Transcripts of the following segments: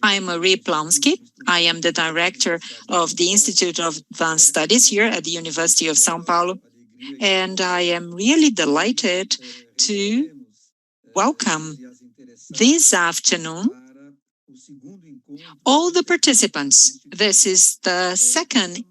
I'm Amiri Baraka. I am the director of the Institute of Advanced Studies here at the University of São Paulo. And I am really delighted to welcome this afternoon all the participants. This is the second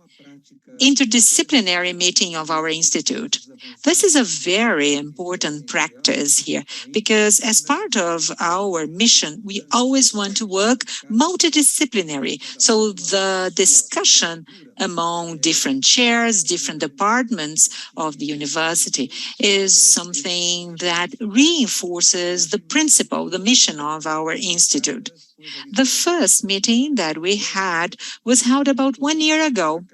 interdisciplinary meeting of our institute. This is a very important practice here because as part of our mission, we always want to work multidisciplinary. So the discussion among different chairs, different departments of the university is something that reinforces the principle, the mission of our institute. The first meeting that we had was held about 1 year ago.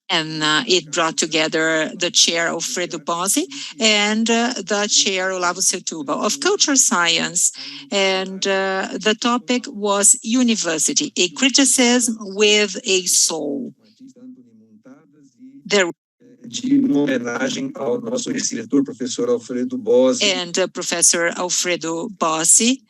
And it brought together the chair Alfredo Bossi and the chair Olavo Setúbal of cultural science. And the topic was university, a criticism with a soul. There and Professor Alfredo Bossi,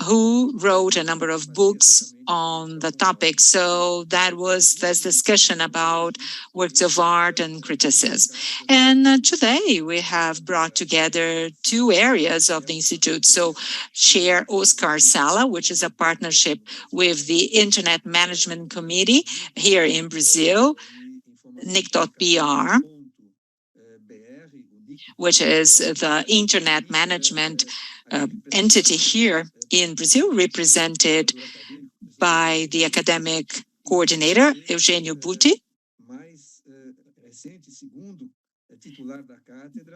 who wrote a number of books on the topic. So that was this discussion about works of art and criticism. And today we have brought together two areas of the Institute. So Chair Oscar Sala, which is a partnership with the Internet Management Committee here in Brazil, NIC.br, which is the Internet Management entity here in Brazil, represented by the academic coordinator, Eugênio Butti,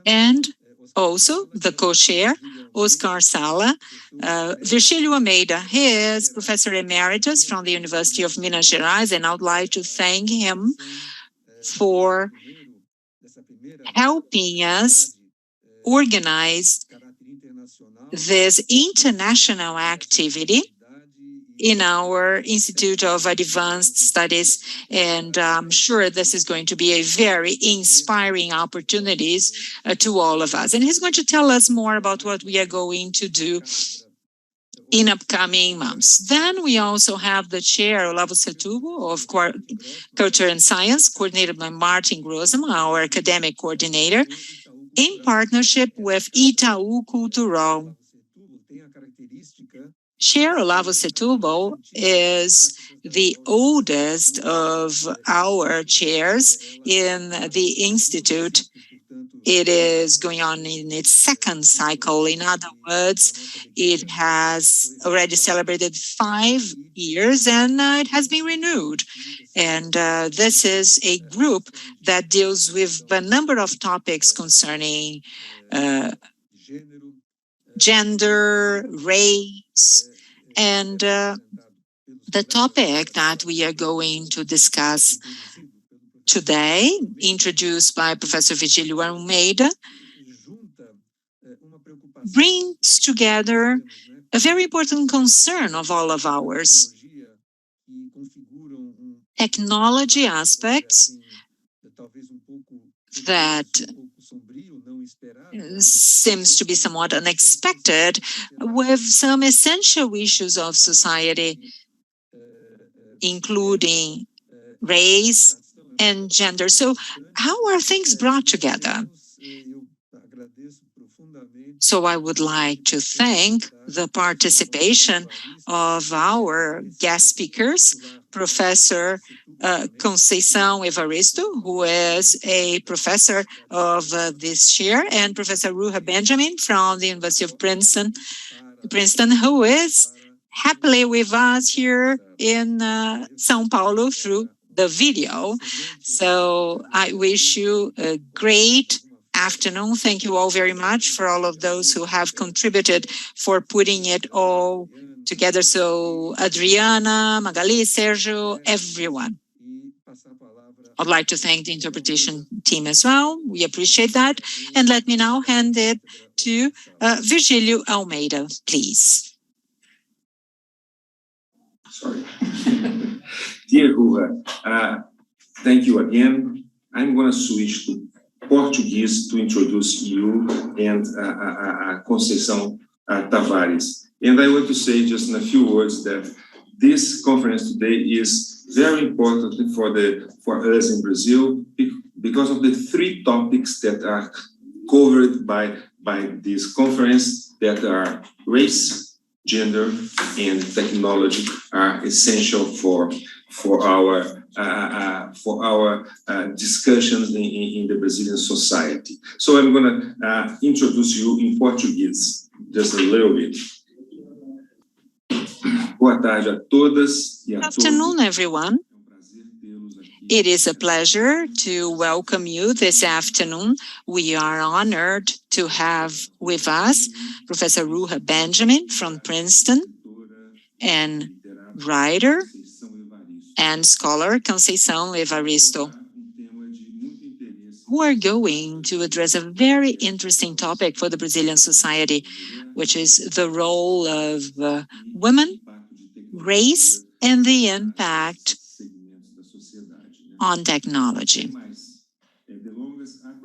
and also the co-chair, Oscar Sala, Virgílio Almeida. He is Professor Emeritus from the University of Minas Gerais, and I would like to thank him for helping us organize this international activity in our Institute of Advanced Studies, and I'm sure this is going to be a very inspiring opportunities to all of us. And he's going to tell us more about what we are going to do in upcoming months. Then we also have the chair, Olavo Setúbal, of Culture and Science, coordinated by Martin Grosman, our academic coordinator, in partnership with Itaú Cultural. Chair Olavo Setúbal is the oldest of our chairs in the Institute. It is going on in its second cycle. In other words, it has already celebrated 5 years and it has been renewed. And this is a group that deals with a number of topics concerning gender, race, and the topic that we are going to discuss today, introduced by Professor Virgílio Almeida, brings together a very important concern of all of ours. Technology aspects that seems to be somewhat unexpected, with some essential issues of society, including race and gender. So how are things brought together? So I would like to thank the participation of our guest speakers, Professor Conceição Evaristo, who is a professor of this chair, and Professor Ruha Benjamin from the University of Princeton, who is happily with us here in São Paulo through the video. So I wish you a great afternoon. Thank you all very much for all of those who have contributed for putting it all together. So Adriana, Magali, Sergio, everyone. I'd like to thank the interpretation team as well. We appreciate that. And let me now hand it to Virgílio Almeida, please. Sorry. Dear Ruha, thank you again. I'm going to switch to Portuguese to introduce you and Conceição Tavares. And I want to say just in a few words that this conference today is very important for us in Brazil because of the three topics that are covered by this conference, that are race, gender, and technology, are essential for our discussions in the Brazilian society. So I'm going to introduce you in Portuguese, just a little bit. Boa tarde a todas e a todos. Good afternoon, everyone. It is a pleasure to welcome you this afternoon. We are honored to have with us Professor Ruha Benjamin from Princeton and writer and scholar Conceição Evaristo, who are going to address a very interesting topic for the Brazilian society, which is the role of women, race, and the impact on technology.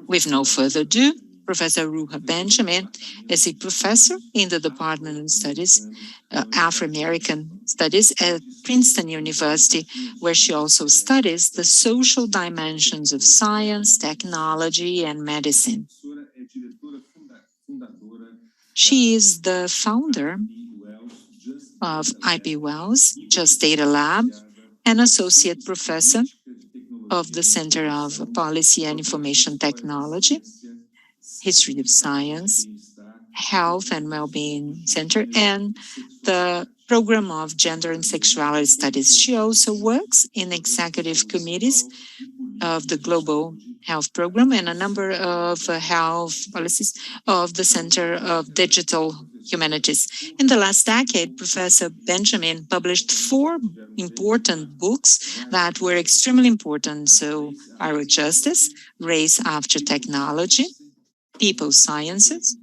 With no further ado, Professor Ruha Benjamin is a professor in the Department of Studies, Afro-American Studies at Princeton University, where she also studies the social dimensions of science, technology, and medicine. She is the founder of IP Wells, Just Data Lab, and associate professor of the Center of Policy and Information Technology, History of Science, Health and Wellbeing Center, and the Program of Gender and Sexuality Studies. She also works in executive committees of the Global Health Program and a number of health policies of the Center of Digital Humanities. In the last decade, Professor Benjamin published 4 important books that were extremely important. So, Our Justice, Race After Technology, People Sciences,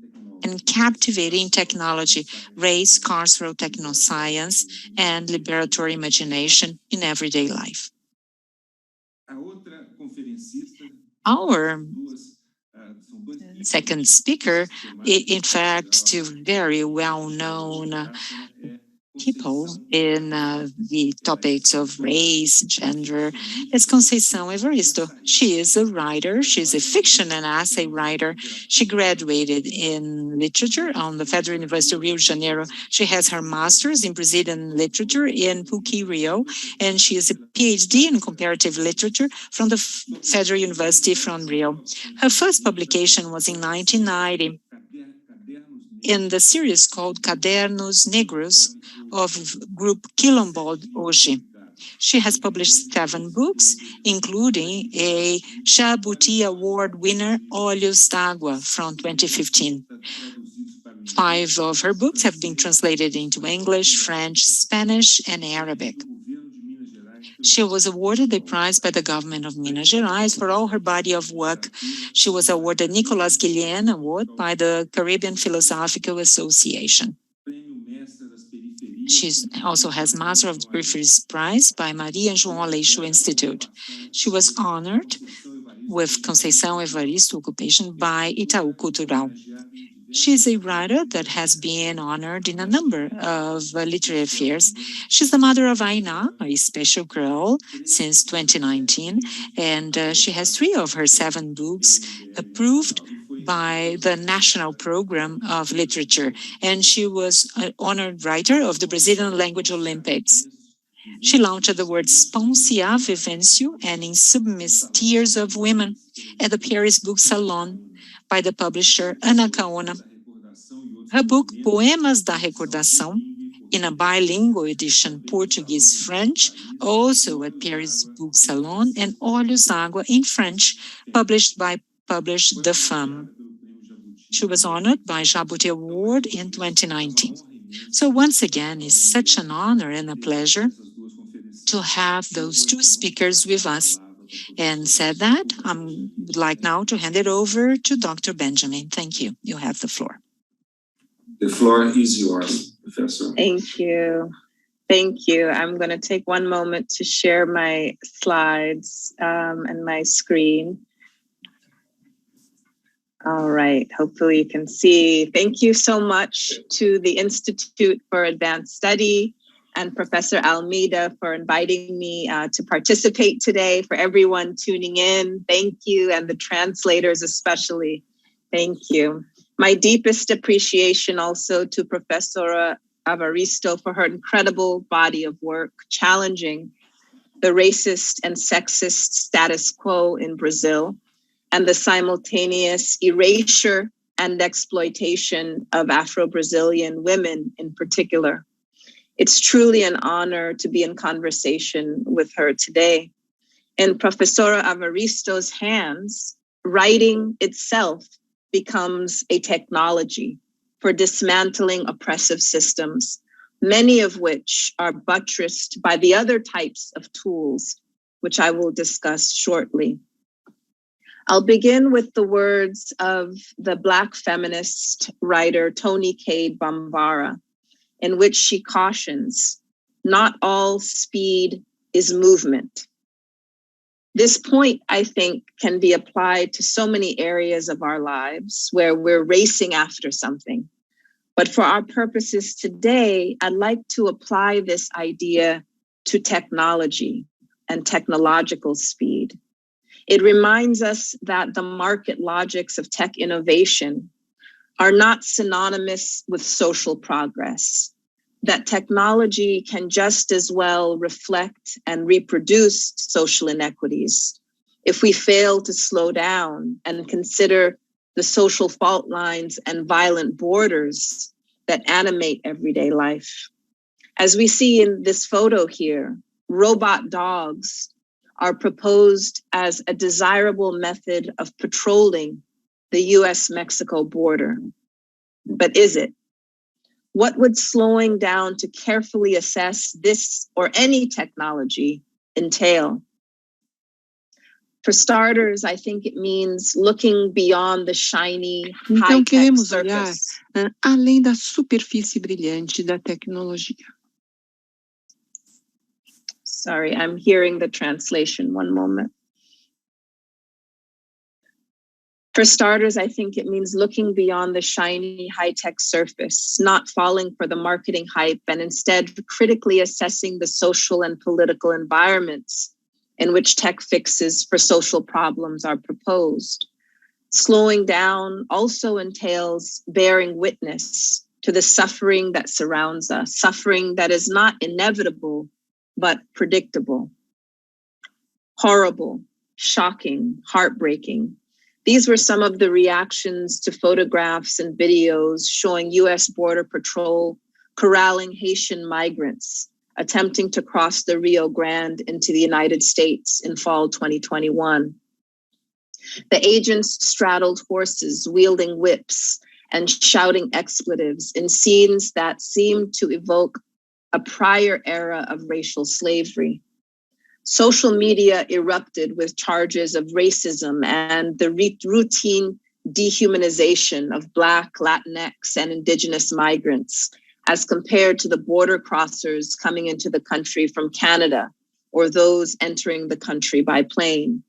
and Captivating Technology, Race, Carceral Technoscience, and Liberatory Imagination in Everyday Life. Our second speaker, in fact, two very well-known people in the topics of race, gender, is Conceição Evaristo. She is a writer. She's a fiction and essay writer. She graduated in literature on the Federal University of Rio de Janeiro. She has her master's in Brazilian literature in PUC Rio, and she is a PhD in comparative literature from the Federal University from Rio. Her first publication was in 1990 in the series called Cadernos Negros of group Killombos hoje. She has published 7 books, including a Jabuti Award winner, Olhos d'Água, from 2015. 5 of her books have been translated into English, French, Spanish, and Arabic. She was awarded a prize by the government of Minas Gerais for all her body of work. She was awarded Nicolas Guillen Award by the Caribbean Philosophical Association. She also has Master of the Peripheries Prize by Maria João Aleixo Institute. She was honored with Conceição Evaristo occupation by Itaú Cultural. She's a writer that has been honored in a number of literary affairs. She's the mother of Aina, a special girl, since 2019, and she has 3 of her 7 books approved by the National Program of Literature, and she was an honored writer of the Brazilian Language Olympics. She launched the words Poncia Vivencio and In Submiss Tears of Women at the Paris Book Salon by the publisher Ana Caona. Her book, Poemas da Recordação, in a bilingual edition, Portuguese-French, also at Paris Book Salon, and Olhos d'Água in French, published by The Femme. She was honored by Jabuti Award in 2019. So once again, it's such an honor and a pleasure to have those 2 speakers with us. And said that, I would like now to hand it over to Dr. Benjamin. Thank you. You have the floor. The floor is yours, Professor. Thank you. Thank you. I'm going to take one moment to share my slides and my screen. All right, hopefully you can see. Thank you so much to the Institute for Advanced Study and Professor Almeida for inviting me to participate today. For everyone tuning in, thank you, and the translators especially, thank you. My deepest appreciation also to Professor Evaristo for her incredible body of work, challenging the racist and sexist status quo in Brazil, and the simultaneous erasure and exploitation of Afro-Brazilian women in particular. It's truly an honor to be in conversation with her today. In Professora Evaristo's hands, writing itself becomes a technology for dismantling oppressive systems, many of which are buttressed by the other types of tools, which I will discuss shortly. I'll begin with the words of the Black feminist writer Toni Cade Bambara, in which she cautions, not all speed is movement. This point, I think, can be applied to so many areas of our lives where we're racing after something. But for our purposes today, I'd like to apply this idea to technology and technological speed. It reminds us that the market logics of tech innovation are not synonymous with social progress, that technology can just as well reflect and reproduce social inequities if we fail to slow down and consider the social fault lines and violent borders that animate everyday life. As we see in this photo here, robot dogs are proposed as a desirable method of patrolling the US-Mexico border. But is it? What would slowing down to carefully assess this or any technology entail? For starters, I think it means looking beyond the shiny, Então high-tech queremos olhar surface. além da superfície brilhante da tecnologia. Sorry, I'm hearing the translation. One moment. For starters, I think it means looking beyond the shiny high-tech surface, not falling for the marketing hype, and instead critically assessing the social and political environments in which tech fixes for social problems are proposed. Slowing down also entails bearing witness to the suffering that surrounds us, suffering that is not inevitable, but predictable. Horrible, shocking, heartbreaking. These were some of the reactions to photographs and videos showing US Border Patrol corralling Haitian migrants attempting to cross the Rio Grande into the United States in fall 2021. The agents straddled horses, wielding whips and shouting expletives in scenes that seemed to evoke a prior era of racial slavery. Social media erupted with charges of racism and the routine dehumanization of Black, Latinx, and Indigenous migrants as compared to the border crossers coming into the country from Canada or those entering the country by plane.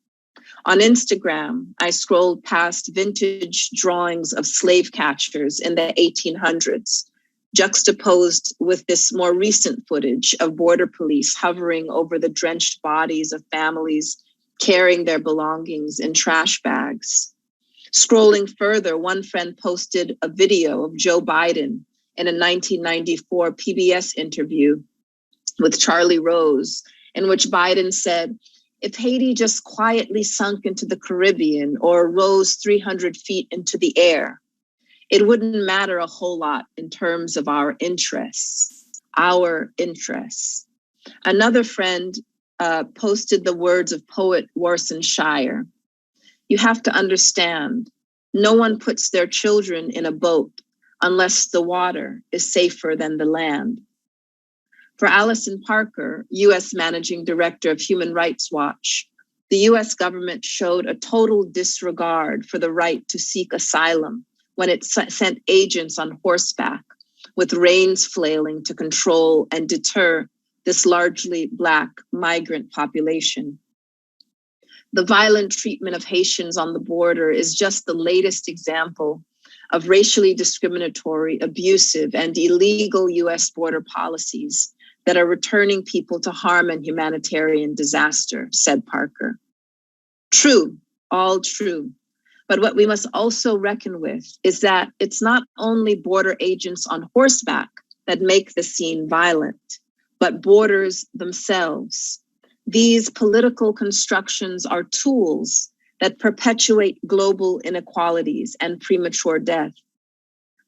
On Instagram, I scrolled past vintage drawings of slave catchers in the 1800s, juxtaposed with this more recent footage of border police hovering over the drenched bodies of families carrying their belongings in trash bags. Scrolling further, one friend posted a video of Joe Biden in a 1994 PBS interview with Charlie Rose, in which Biden said, "If Haiti just quietly sunk into the Caribbean or rose 300 feet into the air, it wouldn't matter a whole lot in terms of our interests, Another friend posted the words of poet Warsan Shire. "You have to understand, no one puts their children in a boat unless the water is safer than the land." For Allison Parker, US Managing Director of Human Rights Watch, the US government showed a total disregard for the right to seek asylum when it sent agents on horseback with reins flailing to control and deter this largely Black migrant population. The violent treatment of Haitians on the border is just the latest example of racially discriminatory, abusive, and illegal US border policies that are returning people to harm and humanitarian disaster, said Parker. True, all true. But what we must also reckon with is that it's not only border agents on horseback that make the scene violent, but borders themselves. These political constructions are tools that perpetuate global inequalities and premature death.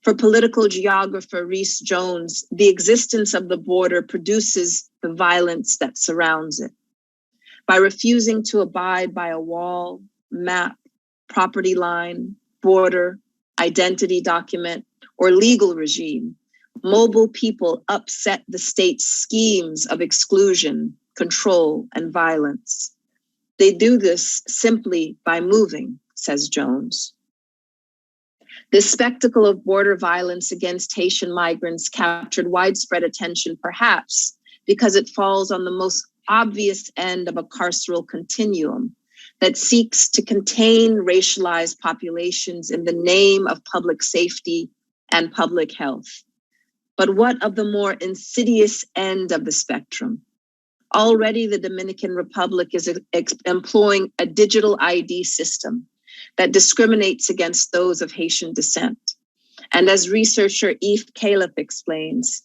For political geographer Rhys Jones, the existence of the border produces the violence that surrounds it. By refusing to abide by a wall, map, property line, border, identity document, or legal regime, mobile people upset the state's schemes of exclusion, control, and violence. They do this simply by moving, says Jones. This spectacle of border violence against Haitian migrants captured widespread attention, perhaps because it falls on the most obvious end of a carceral continuum that seeks to contain racialized populations in the name of public safety and public health. But what of the more insidious end of the spectrum? Already the Dominican Republic is employing a digital ID system that discriminates against those of Haitian descent. And as researcher Eve Caliph explains,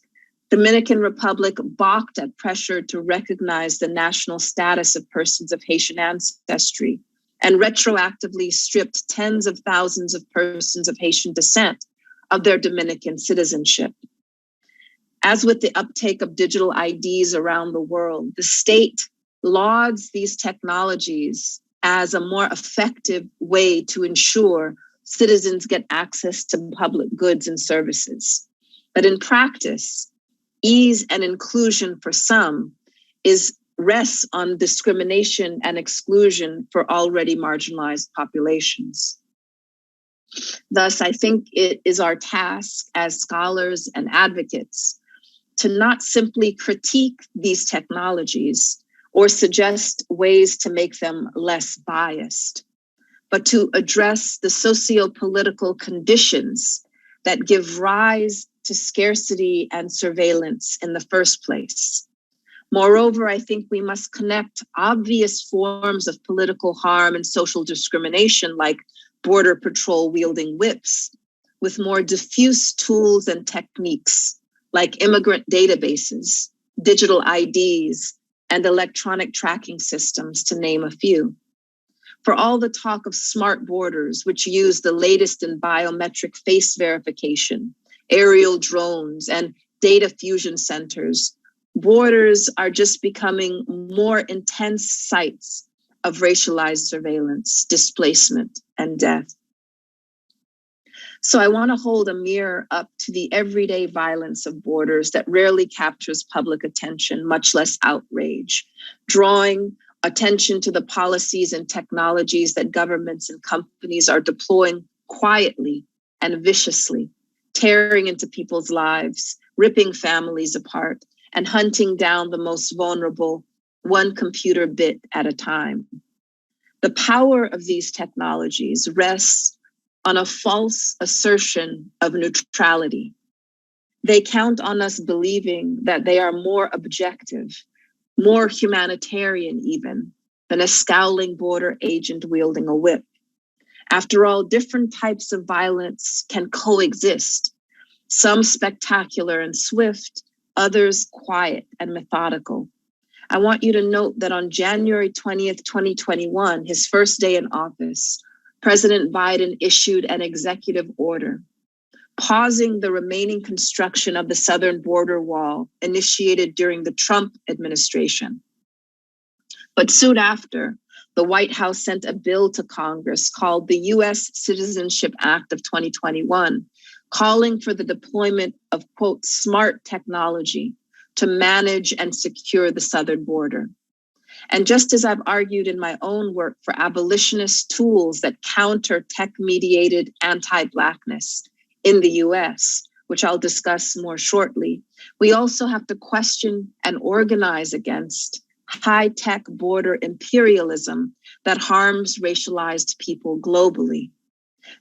Dominican Republic balked at pressure to recognize the national status of persons of Haitian ancestry and retroactively stripped tens of thousands of persons of Haitian descent of their Dominican citizenship. As with the uptake of digital IDs around the world, the state lauds these technologies as a more effective way to ensure citizens get access to public goods and services. But in practice, ease and inclusion for some rests on discrimination and exclusion for already marginalized populations. Thus, I think it is our task as scholars and advocates to not simply critique these technologies or suggest ways to make them less biased, but to address the socio-political conditions that give rise to scarcity and surveillance in the first place. Moreover, I think we must connect obvious forms of political harm and social discrimination, like Border Patrol wielding whips, with more diffuse tools and techniques, like immigrant databases, digital IDs, and electronic tracking systems, to name a few. For all the talk of smart borders, which use the latest in biometric face verification, aerial drones, and data fusion centers, borders are just becoming more intense sites of racialized surveillance, displacement, and death. So I want to hold a mirror up to the everyday violence of borders that rarely captures public attention, much less outrage, drawing attention to the policies and technologies that governments and companies are deploying quietly and viciously, tearing into people's lives, ripping families apart, and hunting down the most vulnerable, one computer bit at a time. The power of these technologies rests on a false assertion of neutrality. They count on us believing that they are more objective, more humanitarian even, than a scowling border agent wielding a whip. After all, different types of violence can coexist, some spectacular and swift, others quiet and methodical. I want you to note that on January 20th, 2021, his first day in office, President Biden issued an executive order pausing the remaining construction of the southern border wall initiated during the Trump administration. But soon after, the White House sent a bill to Congress called the U.S. Citizenship Act of 2021, calling for the deployment of, quote, smart technology to manage and secure the southern border. And just as I've argued in my own work for abolitionist tools that counter tech-mediated anti-Blackness in the US, which I'll discuss more shortly, we also have to question and organize against high-tech border imperialism that harms racialized people globally.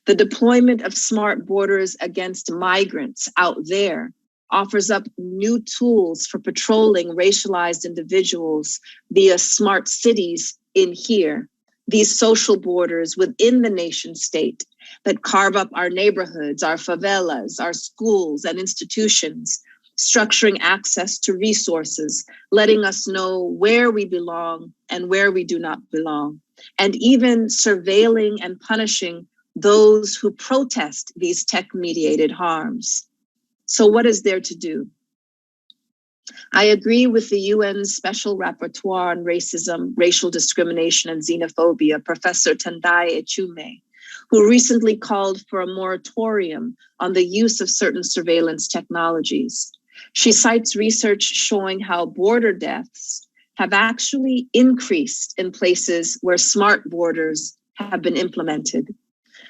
The deployment of smart borders against migrants out there offers up new tools for patrolling racialized individuals via smart cities in here, these social borders within the nation state that carve up our neighborhoods, our favelas, our schools and institutions, structuring access to resources, letting us know where we belong and where we do not belong, and even surveilling and punishing those who protest these tech-mediated harms. So what is there to do? I agree with the UN's Special Rapporteur on Racism, Racial Discrimination, and Xenophobia, Professor Tendai Echume, who recently called for a moratorium on the use of certain surveillance technologies. She cites research showing how border deaths have actually increased in places where smart borders have been implemented.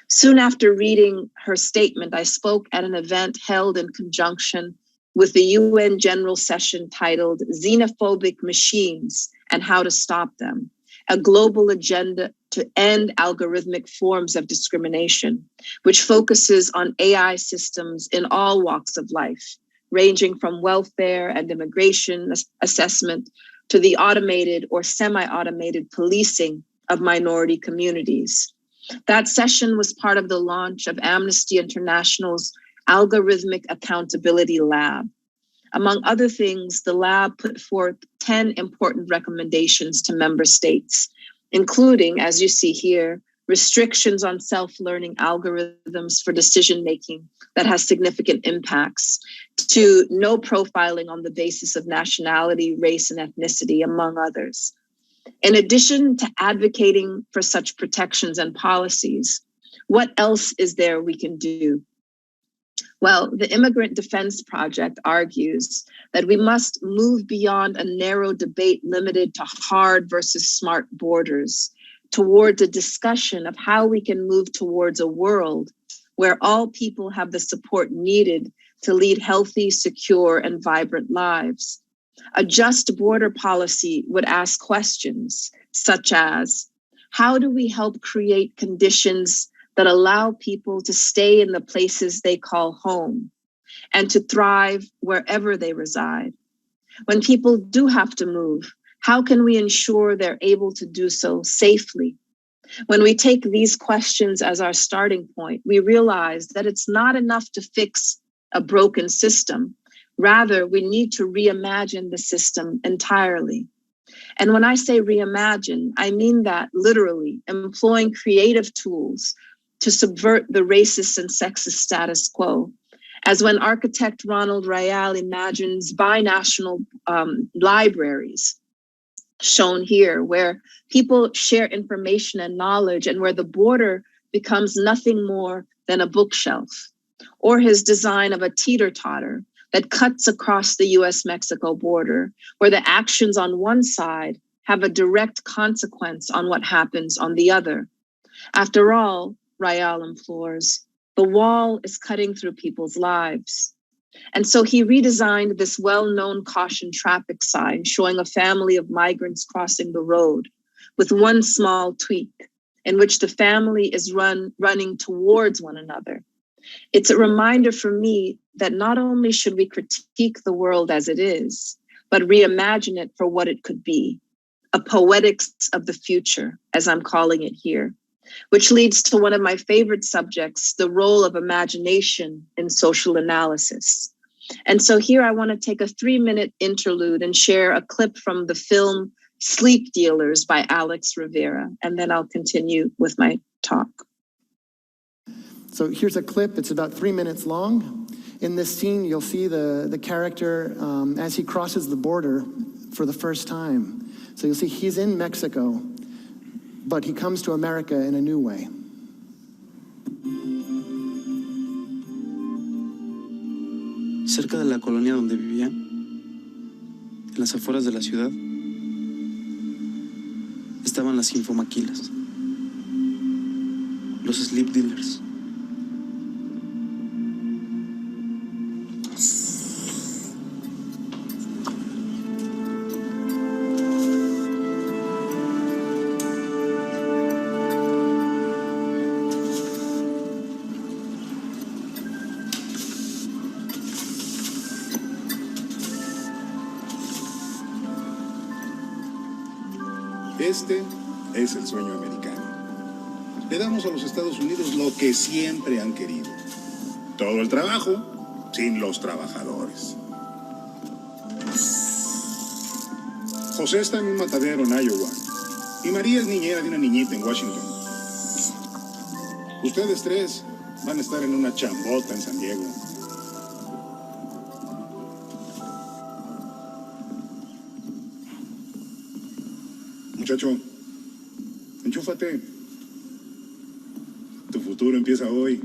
Soon after reading her statement, I spoke at an event held in conjunction with the UN General Session titled Xenophobic Machines and How to Stop Them, a global agenda to end algorithmic forms of discrimination, which focuses on AI systems in all walks of life, ranging from welfare and immigration assessment to the automated or semi-automated policing of minority communities. That session was part of the launch of Amnesty International's Algorithmic Accountability Lab. Among other things, the lab put forth 10 important recommendations to member states, including, as you see here, restrictions on self-learning algorithms for decision-making that has significant impacts, to no profiling on the basis of nationality, race, and ethnicity, among others. In addition to advocating for such protections and policies, what else is there we can do? Well, the Immigrant Defense Project argues that we must move beyond a narrow debate limited to hard versus smart borders towards a discussion of how we can move towards a world where all people have the support needed to lead healthy, secure, and vibrant lives. A just border policy would ask questions such as, how do we help create conditions that allow people to stay in the places they call home and to thrive wherever they reside? When people do have to move, how can we ensure they're able to do so safely? When we take these questions as our starting point, we realize that it's not enough to fix a broken system. Rather, we need to reimagine the system entirely. And when I say reimagine, I mean that literally, employing creative tools to subvert the racist and sexist status quo. As when architect Ronald Rayal imagines binational libraries, shown here, where people share information and knowledge and where the border becomes nothing more than a bookshelf, or his design of a teeter-totter that cuts across the US-Mexico border, where the actions on one side have a direct consequence on what happens on the other. After all, Rayal implores, the wall is cutting through people's lives. And so he redesigned this well-known caution traffic sign showing a family of migrants crossing the road with one small tweak in which the family is running towards one another. It's a reminder for me that not only should we critique the world as it is, but reimagine it for what it could be, a poetics of the future, as I'm calling it here, which leads to one of my favorite subjects, the role of imagination in social analysis. And so here I want to take a 3-minute interlude and share a clip from the film Sleep Dealers by Alex Rivera, and then I'll continue with my talk. So here's a clip, it's about 3 minutes long. In this scene, you'll see the character as he crosses the border for the first time. So you'll see he's in Mexico, but he comes to America in a new way. Cerca de la colonia donde vivía, en las afueras de la ciudad, estaban las infomaquilas, los sleep dealers. Este es el sueño americano. Le damos a los Estados Unidos lo que siempre han querido. Todo el trabajo, sin los trabajadores. José está en un matadero en Iowa. Y María es niñera de una niñita en Washington. Ustedes tres van a estar en una chambota en San Diego. Muchacho, enchúfate. Tu futuro empieza hoy.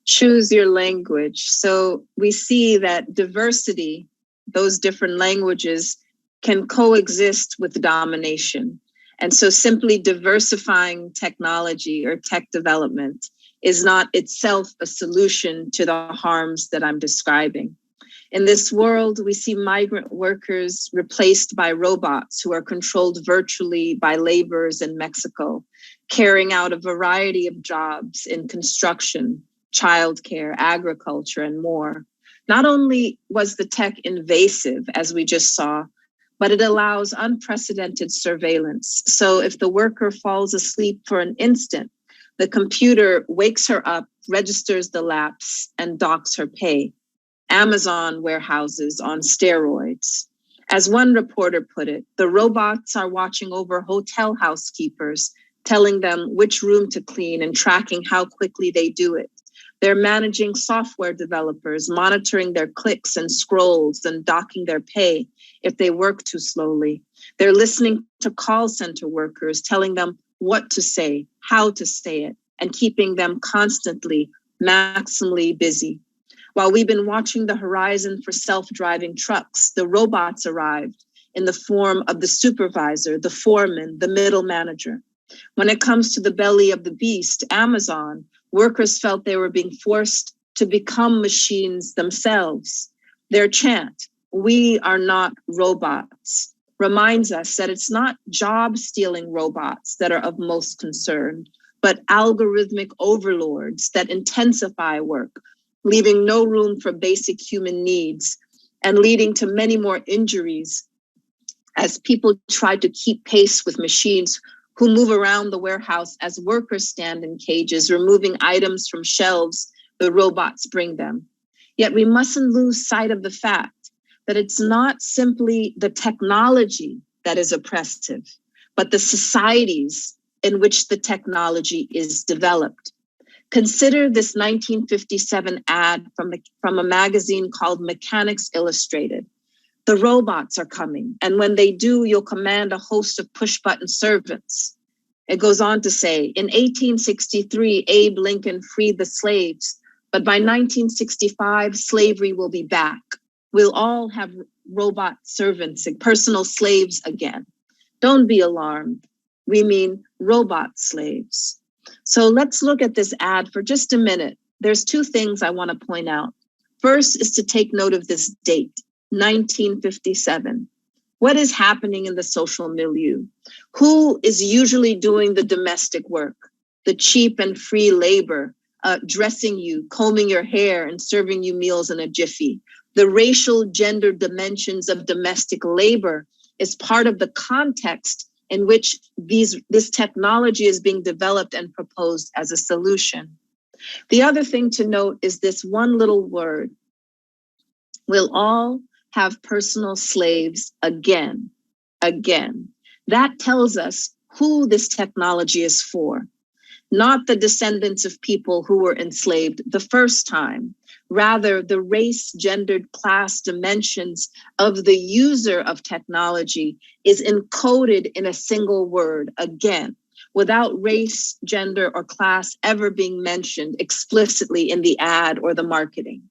Choose your language. So we see that diversity, those different languages, can coexist with domination. And so simply diversifying technology or tech development is not itself a solution to the harms that I'm describing. In this world, we see migrant workers replaced by robots who are controlled virtually by laborers in Mexico, carrying out a variety of jobs in construction, childcare, agriculture, and more. Not only was the tech invasive, as we just saw, but it allows unprecedented surveillance. So if the worker falls asleep for an instant, the computer wakes her up, registers the lapse, and docks her pay. Amazon warehouses on steroids. As one reporter put it, the robots are watching over hotel housekeepers, telling them which room to clean and tracking how quickly they do it. They're managing software developers, monitoring their clicks and scrolls and docking their pay if they work too slowly. They're listening to call center workers, telling them what to say, how to say it, and keeping them constantly, maximally busy. While we've been watching the horizon for self-driving trucks, the robots arrived in the form of the supervisor, the foreman, the middle manager. When it comes to the belly of the beast, Amazon, workers felt they were being forced to become machines themselves. Their chant, "We are not robots," reminds us that it's not job-stealing robots that are of most concern, but algorithmic overlords that intensify work, leaving no room for basic human needs and leading to many more injuries as people try to keep pace with machines who move around the warehouse as workers stand in cages, removing items from shelves the robots bring them. Yet we mustn't lose sight of the fact that it's not simply the technology that is oppressive, but the societies in which the technology is developed. Consider this 1957 ad from a magazine called Mechanics Illustrated. The robots are coming, and when they do, you'll command a host of push-button servants. It goes on to say, in 1863, Abe Lincoln freed the slaves, but by 1965, slavery will be back. We'll all have robot servants, personal slaves again. Don't be alarmed. We mean robot slaves. So let's look at this ad for just a minute. There's two things I want to point out. First is to take note of this date, 1957. What is happening in the social milieu? Who is usually doing the domestic work, the cheap and free labor, dressing you, combing your hair, and serving you meals in a jiffy? The racial gender dimensions of domestic labor is part of the context in which this technology is being developed and proposed as a solution. The other thing to note is this one little word. We'll all have personal slaves again. That tells us who this technology is for. Not the descendants of people who were enslaved the first time, rather the race, gendered, class dimensions of the user of technology is encoded in a single word, again, without race, gender, or class ever being mentioned explicitly in the ad or the marketing.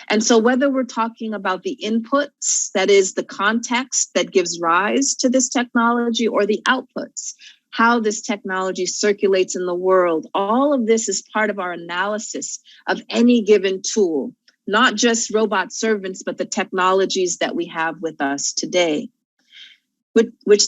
And so whether we're talking about the inputs, that is the context that gives rise to this technology, or the outputs, how this technology circulates in the world, all of this is part of our analysis of any given tool, not just robot servants, but the technologies that we have with us today.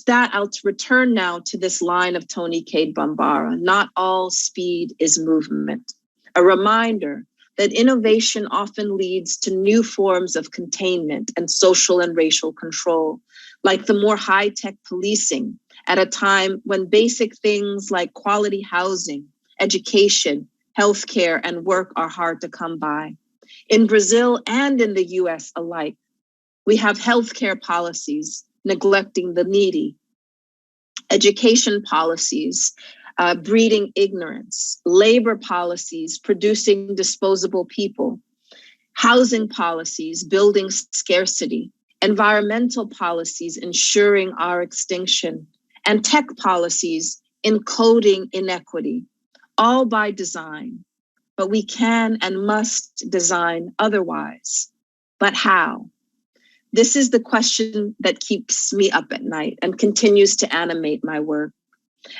I'll return now to this line of Tony Cade Bambara, not all speed is movement. A reminder that innovation often leads to new forms of containment and social and racial control, like the more high-tech policing at a time when basic things like quality housing, education, healthcare, and work are hard to come by. In Brazil and in the US alike, we have healthcare policies neglecting the needy, education policies breeding ignorance, labor policies producing disposable people, housing policies building scarcity, environmental policies ensuring our extinction, and tech policies encoding inequity, all by design. But we can and must design otherwise. But how? This is the question that keeps me up at night and continues to animate my work.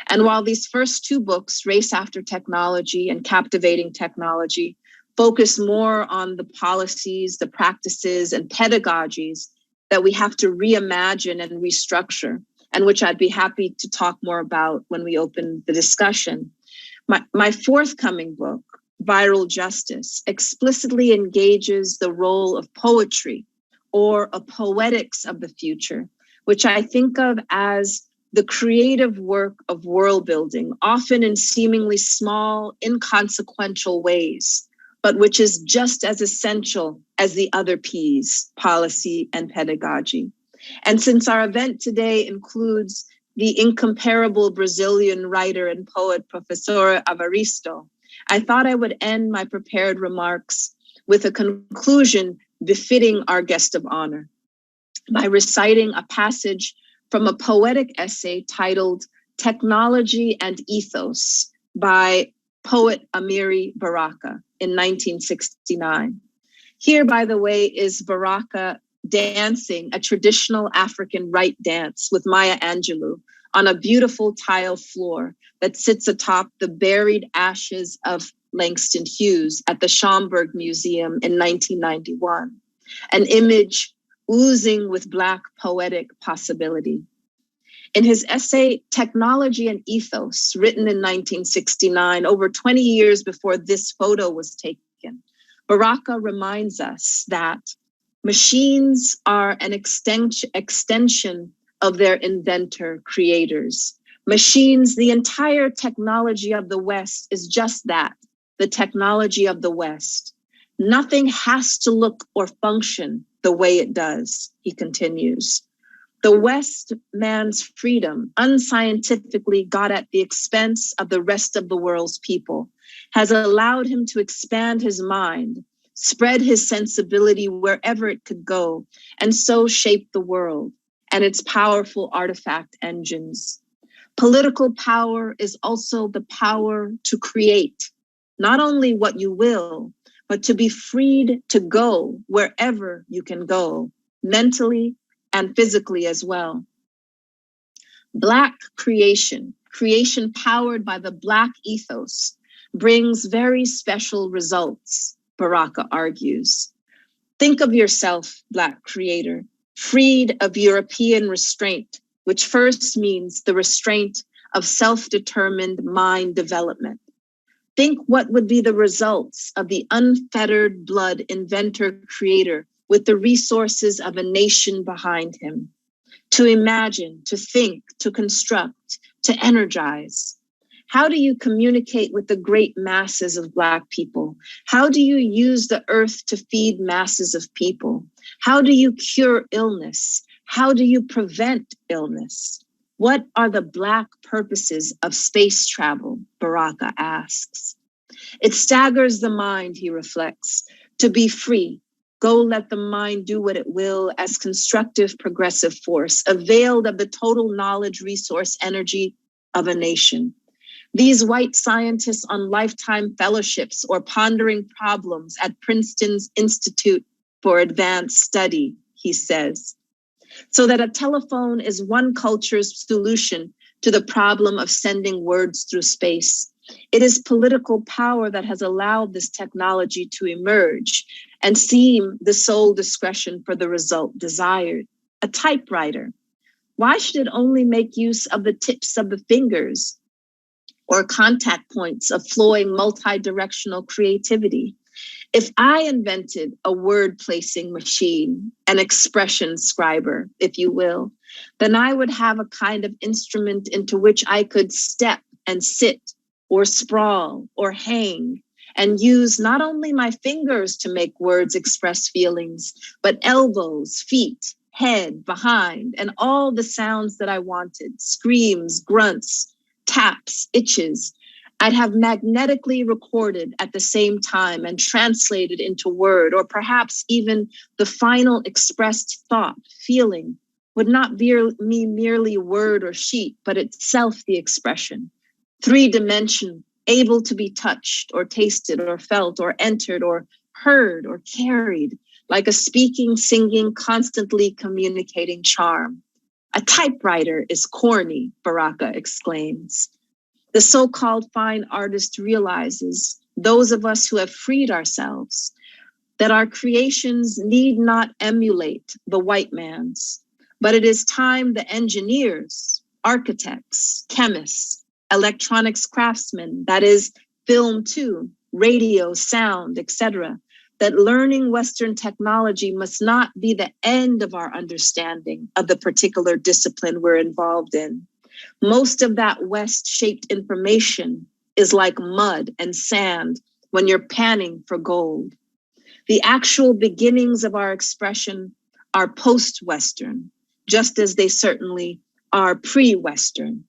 And while these first two books, Race After Technology and Captivating Technology, focus more on the policies, the practices, and pedagogies that we have to reimagine and restructure, and which I'd be happy to talk more about when we open the discussion. My forthcoming book, Viral Justice, explicitly engages the role of poetry, or a poetics of the future, which I think of as the creative work of world building, often in seemingly small, inconsequential ways, but which is just as essential as the other P's, policy and pedagogy. And since our event today includes the incomparable Brazilian writer and poet, Professor Evaristo, I thought I would end my prepared remarks with a conclusion befitting our guest of honor by reciting a passage from a poetic essay titled Technology and Ethos by poet Amiri Baraka in 1969. Here, by the way, is Baraka dancing a traditional African right dance with Maya Angelou on a beautiful tile floor that sits atop the buried ashes of Langston Hughes at the Schomburg Museum in 1991, an image oozing with Black poetic possibility. In his essay, Technology and Ethos, written in 1969, over 20 years before this photo was taken, Baraka reminds us that machines are an extension of their inventor creators. Machines, the entire technology of the West is just that, the technology of the West. Nothing has to look or function the way it does, he continues. The West man's freedom, unscientifically got at the expense of the rest of the world's people, has allowed him to expand his mind, spread his sensibility wherever it could go, and so shape the world and its powerful artifact engines. Political power is also the power to create, not only what you will, but to be freed to go wherever you can go, mentally and physically as well. Black creation powered by the Black ethos, brings very special results, Baraka argues. Think of yourself, Black creator, freed of European restraint, which first means the restraint of self-determined mind development. Think what would be the results of the unfettered blood inventor creator with the resources of a nation behind him. To imagine, to think, to construct, to energize. How do you communicate with the great masses of Black people? How do you use the earth to feed masses of people? How do you cure illness? How do you prevent illness? What are the Black purposes of space travel? Baraka asks. It staggers the mind, he reflects, to be free. Go let the mind do what it will as constructive progressive force, availed of the total knowledge, resource, energy of a nation. These white scientists on lifetime fellowships or pondering problems at Princeton's Institute for Advanced Study, he says. So that a telephone is one culture's solution to the problem of sending words through space. It is political power that has allowed this technology to emerge and seem the sole discretion for the result desired. A typewriter. Why should it only make use of the tips of the fingers or contact points of flowing multi-directional creativity? If I invented a word placing machine, an expression scriber, if you will, then I would have a kind of instrument into which I could step and sit or sprawl or hang and use not only my fingers to make words express feelings, but elbows, feet, head, behind, and all the sounds that I wanted, screams, grunts, taps, itches, I'd have magnetically recorded at the same time and translated into word, or perhaps even the final expressed thought, feeling, would not be merely word or sheet, but itself the expression. 3-dimensional, able to be touched or tasted or felt or entered or heard or carried, like a speaking, singing, constantly communicating charm. A typewriter is corny, Baraka exclaims. The so-called fine artist realizes, those of us who have freed ourselves, that our creations need not emulate the white man's, but it is time the engineers, architects, chemists, electronics craftsmen, that is film too, radio, sound, etc., that learning Western technology must not be the end of our understanding of the particular discipline we're involved in. Most of that West-shaped information is like mud and sand when you're panning for gold. The actual beginnings of our expression are post-Western, just as they certainly are pre-Western.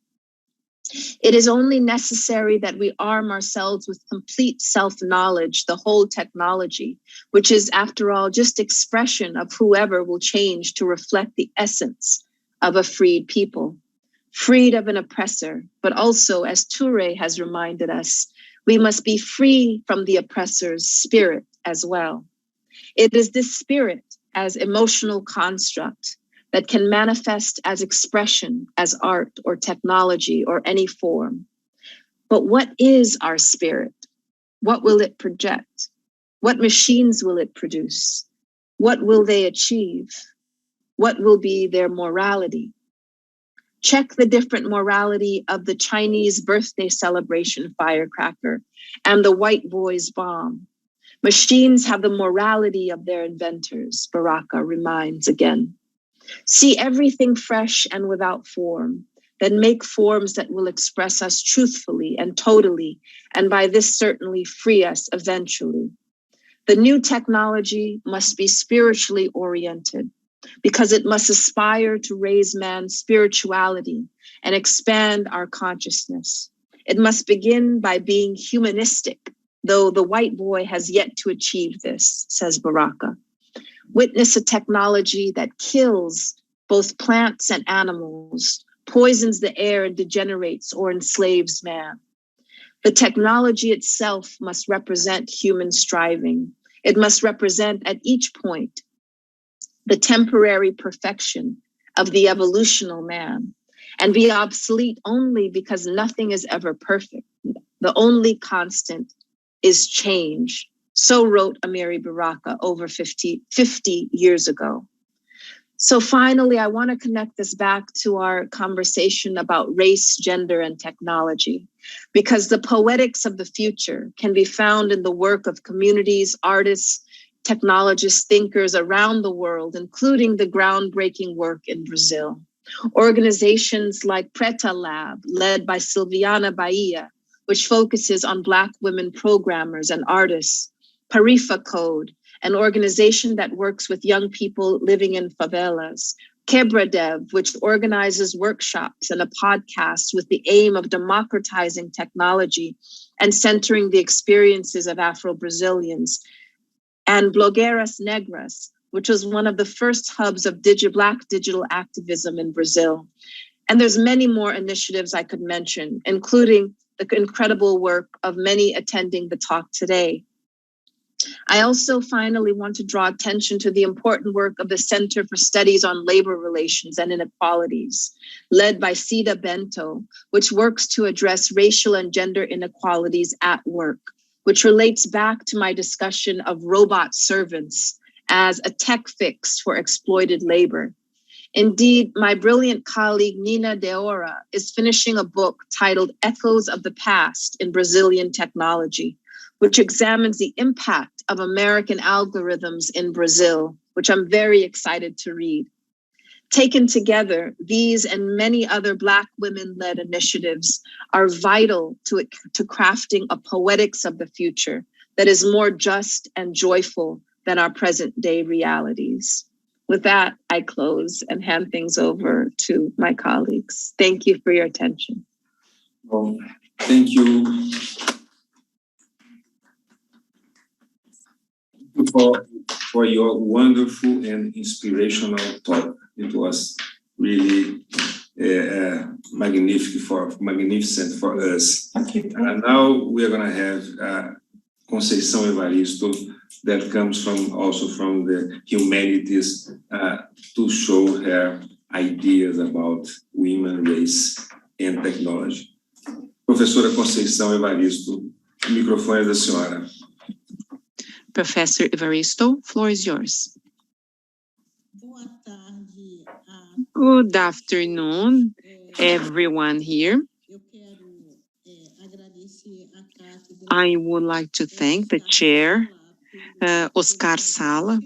It is only necessary that we arm ourselves with complete self-knowledge, the whole technology, which is, after all, just expression of whoever will change to reflect the essence of a freed people, freed of an oppressor, but also, as Toure has reminded us, we must be free from the oppressor's spirit as well. It is this spirit as emotional construct that can manifest as expression, as art or technology or any form. But what is our spirit? What will it project? What machines will it produce? What will they achieve? What will be their morality? Check the different morality of the Chinese birthday celebration firecracker and the white boy's bomb. Machines have the morality of their inventors, Baraka reminds again. See everything fresh and without form, then make forms that will express us truthfully and totally, and by this certainly free us eventually. The new technology must be spiritually oriented because it must aspire to raise man's spirituality and expand our consciousness. It must begin by being humanistic, though the white boy has yet to achieve this, says Baraka. Witness a technology that kills both plants and animals, poisons the air and degenerates or enslaves man. The technology itself must represent human striving. It must represent at each point the temporary perfection of the evolutional man, and be obsolete only because nothing is ever perfect. The only constant is change. So wrote Amiri Baraka over 50 years ago. So finally, I want to connect this back to our conversation about race, gender, and technology, because the poetics of the future can be found in the work of communities, artists, technologists, thinkers around the world, including the groundbreaking work in Brazil. Organizations like Preta Lab, led by Silviana Bahia, which focuses on Black women programmers and artists. Parifa Code, an organization that works with young people living in favelas. Quebradev, which organizes workshops and a podcast with the aim of democratizing technology and centering the experiences of Afro-Brazilians. And Blogueiras Negras, which was one of the first hubs of Black digital activism in Brazil. And there's many more initiatives I could mention, including the incredible work of many attending the talk today. I also finally want to draw attention to the important work of the Center for Studies on Labor Relations and Inequalities, led by Cida Bento, which works to address racial and gender inequalities at work, which relates back to my discussion of robot servants as a tech fix for exploited labor. Indeed, my brilliant colleague Nina Deora is finishing a book titled Echoes of the Past in Brazilian Technology, which examines the impact of American algorithms in Brazil, which I'm very excited to read. Taken together, these and many other Black women-led initiatives are vital to crafting a poetics of the future that is more just and joyful than our present-day realities. With that, I close and hand things over to my colleagues. Thank you for your attention. Well, thank you for your wonderful and inspirational talk. It was really magnificent for us. And now we are going to have Conceição Evaristo, that comes also from the humanities, to show her ideas about women, race, and technology. Professora Conceição Evaristo, o microfone é da senhora. Professor Evaristo, floor is yours. Good afternoon, everyone here. I would like to thank the chair, Oscar Sala,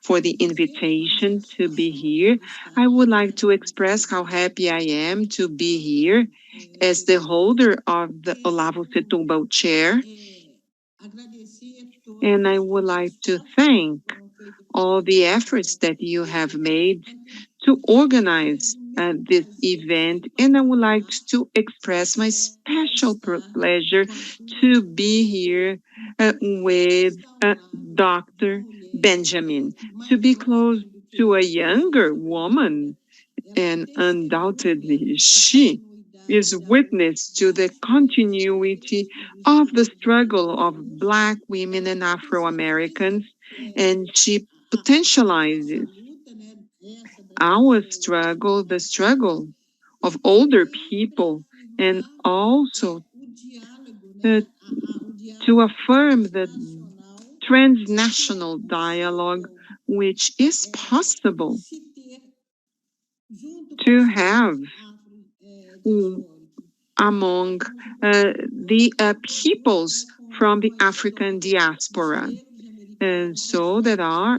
for the invitation to be here. I would like to express how happy I am to be here as the holder of the Olavo Setúbal chair. And I would like to thank all the efforts that you have made to organize this event. And I would like to express my special pleasure to be here with Dr. Benjamin, to be close to a younger woman, and undoubtedly she is witness to the continuity of the struggle of Black women and Afro-Americans, and she potentializes our struggle, the struggle of older people, and also to affirm the transnational dialogue, which is possible to have among the peoples from the African diaspora. So there are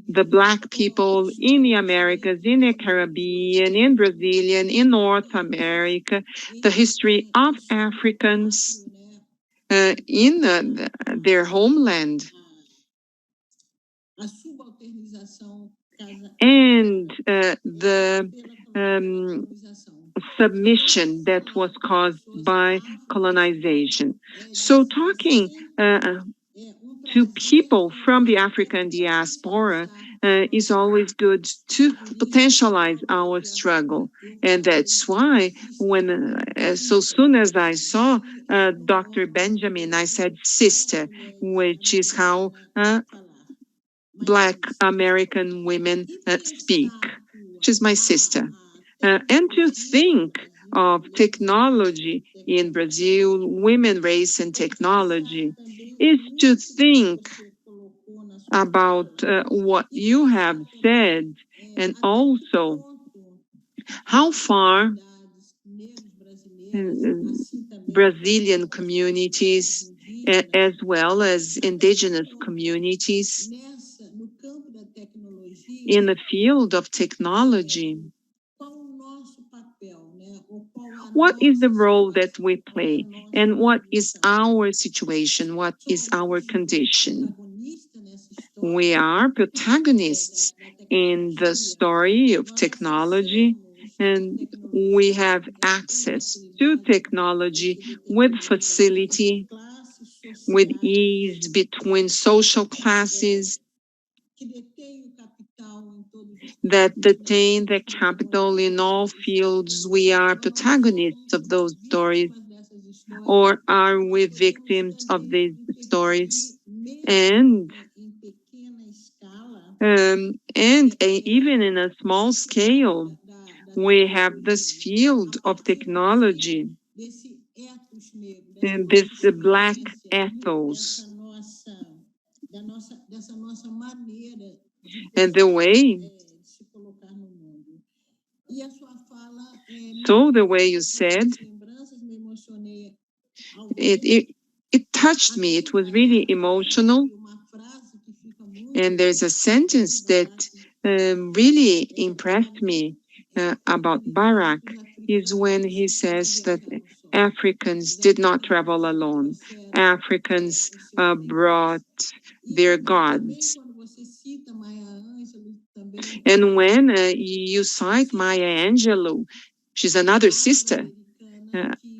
the Black people in the Americas, in the Caribbean, in Brazilian, in North America, the history of Africans in their homeland. And the submission that was caused by colonization. So talking to people from the African diaspora is always good to potentialize our struggle. And that's why when, so soon as I saw Dr. Benjamin, I said sister, which is how Black American women speak. She's my sister. And to think of technology in Brazil, women, race, and technology, is to think about what you have said, and also how far Brazilian communities, as well as indigenous communities, in the field of technology, what is the role that we play, and what is our situation, what is our condition? We are protagonists in the story of technology, and we have access to technology with facility, with ease between social classes that detain the capital in all fields. We are protagonists of those stories, or are we victims of these stories? And even in a small scale, we have this field of technology, and this Black ethos, and the way, so the way you said, it touched me. It was really emotional. And there's a sentence that really impressed me about Baraka, is when he says that Africans did not travel alone. Africans brought their gods. And when you cite Maya Angelou, she's another sister,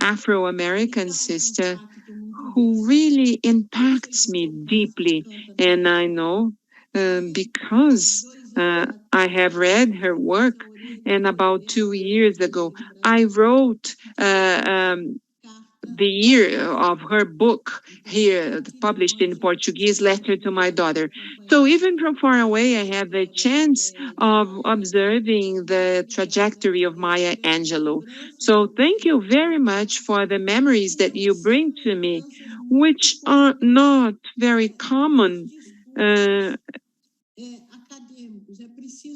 Afro-American sister, who really impacts me deeply. And I know because I have read her work, and about 2 years ago, I wrote the year of her book here, published in Portuguese, Letter to My Daughter. So even from far away, I had the chance of observing the trajectory of Maya Angelou. So thank you very much for the memories that you bring to me, which are not very common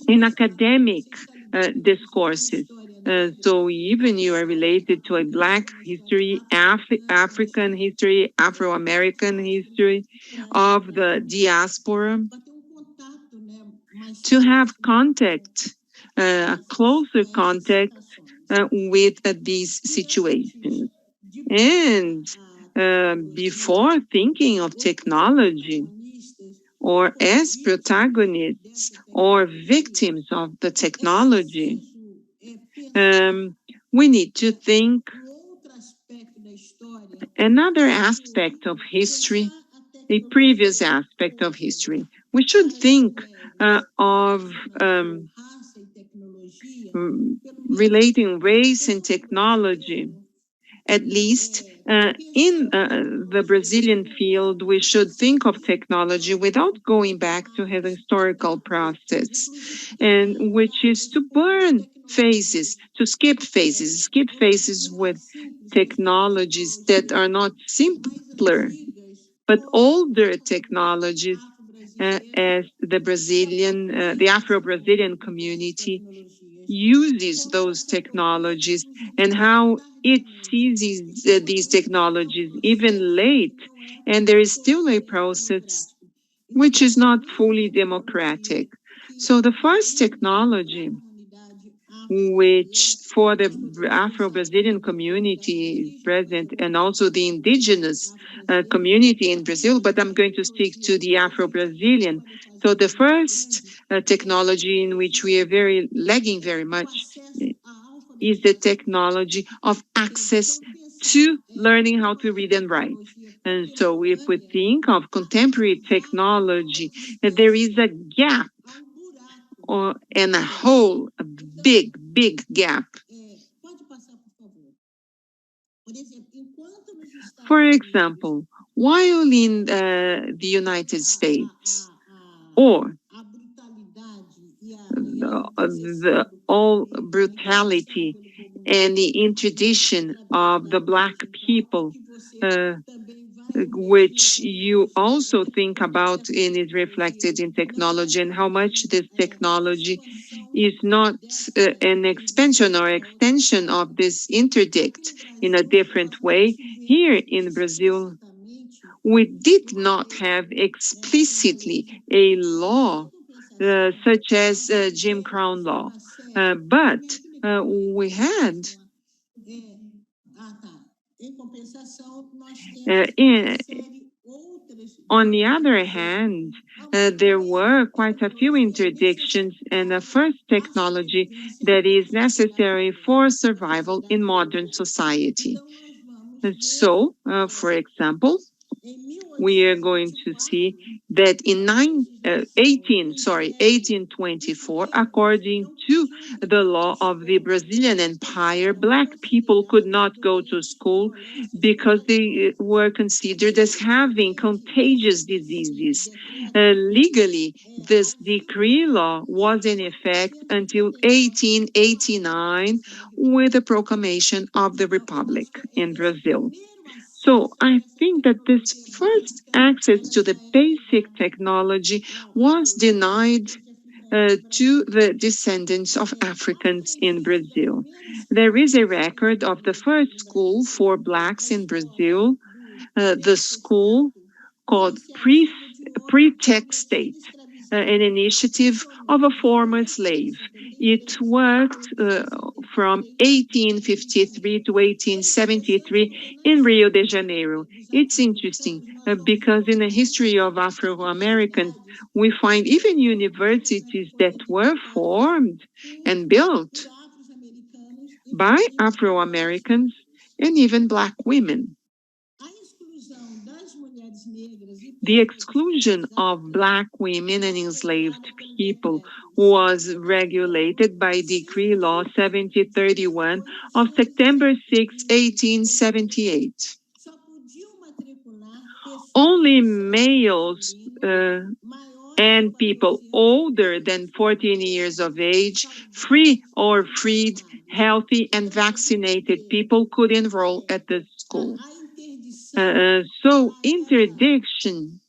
in academic discourses. So even you are related to a Black history, African history, Afro-American history of the diaspora, to have contact, closer contact with these situations. And before thinking of technology, or as protagonists or victims of the technology, we need to think another aspect of history, a previous aspect of history. We should think of relating race and technology. At least in the Brazilian field, we should think of technology without going back to the historical process, and which is to burn phases, to skip phases with technologies that are not simpler, but older technologies, as the Afro-Brazilian community uses those technologies, and how it seizes these technologies even late. And there is still a process which is not fully democratic. So the first technology, which for the Afro-Brazilian community is present, and also the indigenous community in Brazil, but I'm going to stick to the Afro-Brazilian. So the first technology in which we are lagging very much is the technology of access to learning how to read and write. And so if we think of contemporary technology, there is a gap, and a hole, a big gap. For example, while in the United States, or all brutality and the interdiction of the Black people, which you also think about and is reflected in technology, and how much this technology is not an expansion or extension of this interdict in a different way. Here in Brazil, we did not have explicitly a law such as Jim Crow law, but we had on the other hand, there were quite a few interdictions and a first technology that is necessary for survival in modern society. So, for example, we are going to see that in 1824, according to the law of the Brazilian Empire, Black people could not go to school because they were considered as having contagious diseases. Legally, this decree law was in effect until 1889 with the proclamation of the Republic in Brazil. So I think that this first access to the basic technology was denied to the descendants of Africans in Brazil. There is a record of the first school for Blacks in Brazil, the school called Pre-Tech State, an initiative of a former slave. It worked from 1853 to 1873 in Rio de Janeiro. It's interesting because in the history of Afro-Americans, we find even universities that were formed and built by Afro-Americans and even Black women. The exclusion of Black women and enslaved people was regulated by Decree Law 7031 of September 6, 1878. Only males and people older than 14 years of age, free or freed, healthy and vaccinated people could enroll at the school. So interdiction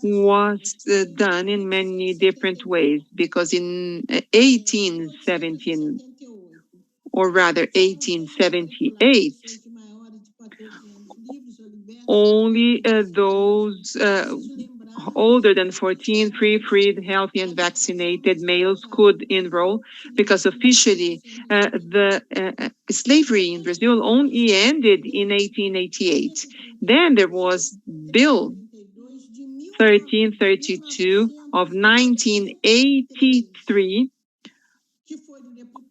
was done in many different ways, because in 1817, or rather 1878, only those older than 14, free, freed, healthy, and vaccinated males could enroll, because officially the slavery in Brazil only ended in 1888. Then there was Bill 1332 of 1983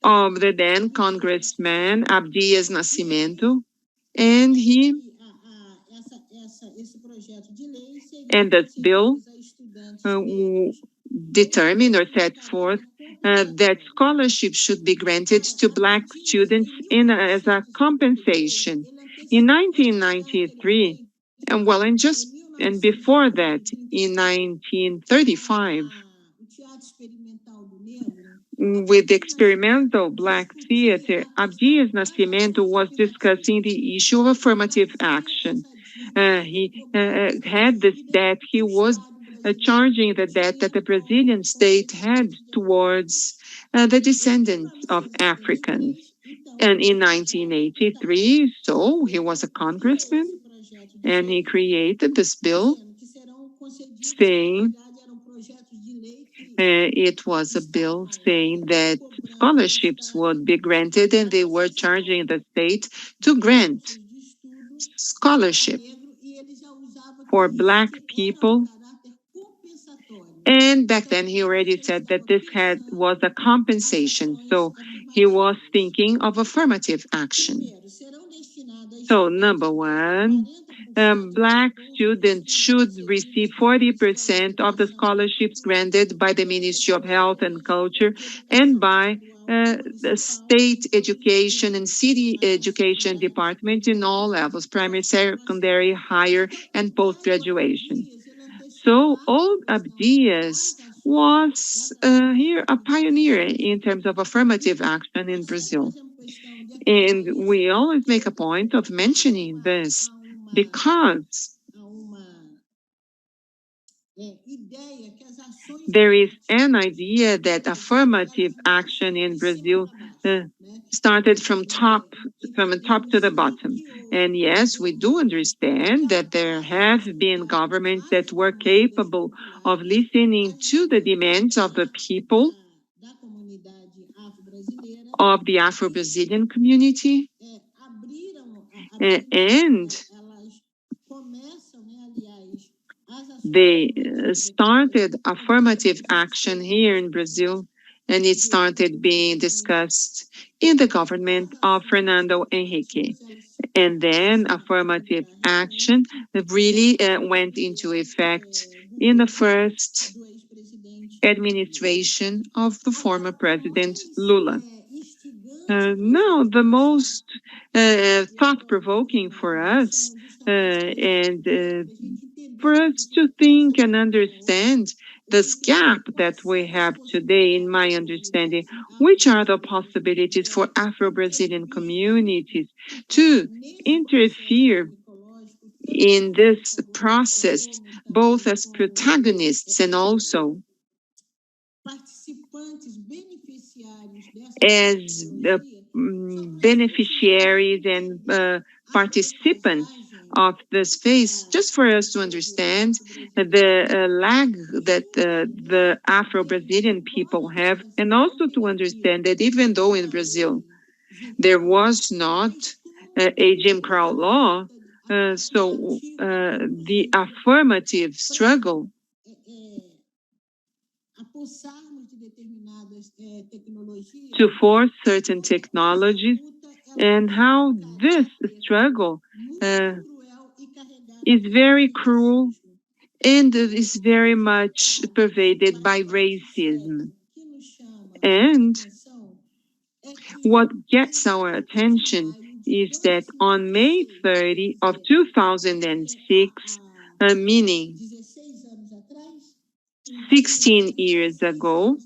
of the then Congressman Abdias Nascimento, and this bill determined or set forth that scholarships should be granted to Black students as a compensation. In 1993, and before that, in 1935, with the experimental Black theater, Abdias Nascimento was discussing the issue of affirmative action. He had this debt. He was charging the debt that the Brazilian state had towards the descendants of Africans. And in 1983, so he was a congressman, and he created this bill saying it was a bill saying that scholarships would be granted, and they were charging the state to grant scholarship for Black people. And back then he already said that this was a compensation. So he was thinking of affirmative action. So number one, Black students should receive 40% of the scholarships granted by the Ministry of Health and Culture and by the state education and city education department in all levels, primary, secondary, higher, and post-graduation. So old Abdias was here a pioneer in terms of affirmative action in Brazil. And we always make a point of mentioning this because there is an idea that affirmative action in Brazil started from top to the bottom. And yes, we do understand that there have been governments that were capable of listening to the demands of the people of the Afro-Brazilian community. And they started affirmative action here in Brazil, and it started being discussed in the government of Fernando Henrique. And then affirmative action really went into effect in the first administration of the former President Lula. Now, the most thought-provoking for us and for us to think and understand this gap that we have today, in my understanding, which are the possibilities for Afro-Brazilian communities to interfere in this process, both as protagonists and also as beneficiaries and participants of this phase, just for us to understand the lag that the Afro-Brazilian people have, and also to understand that even though in Brazil there was not a Jim Crow law, so the affirmative struggle to force certain technologies, and how this struggle is very cruel and is very much pervaded by racism. And what gets our attention is that on May 30 of 2006, meaning 16 years ago,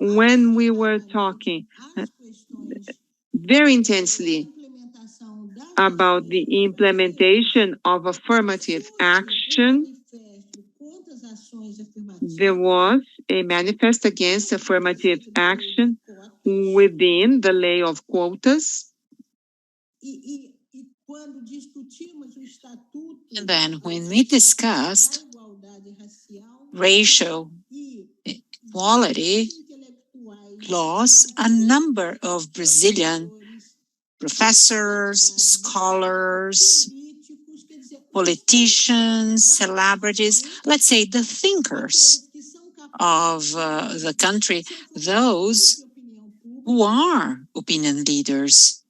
when we were talking very intensely about the implementation of affirmative action, there was a manifest against affirmative action within the lay of quotas. And then when we discussed racial equality laws, a number of Brazilian professors, scholars, politicians, celebrities, let's say the thinkers of the country, those who are opinion leaders,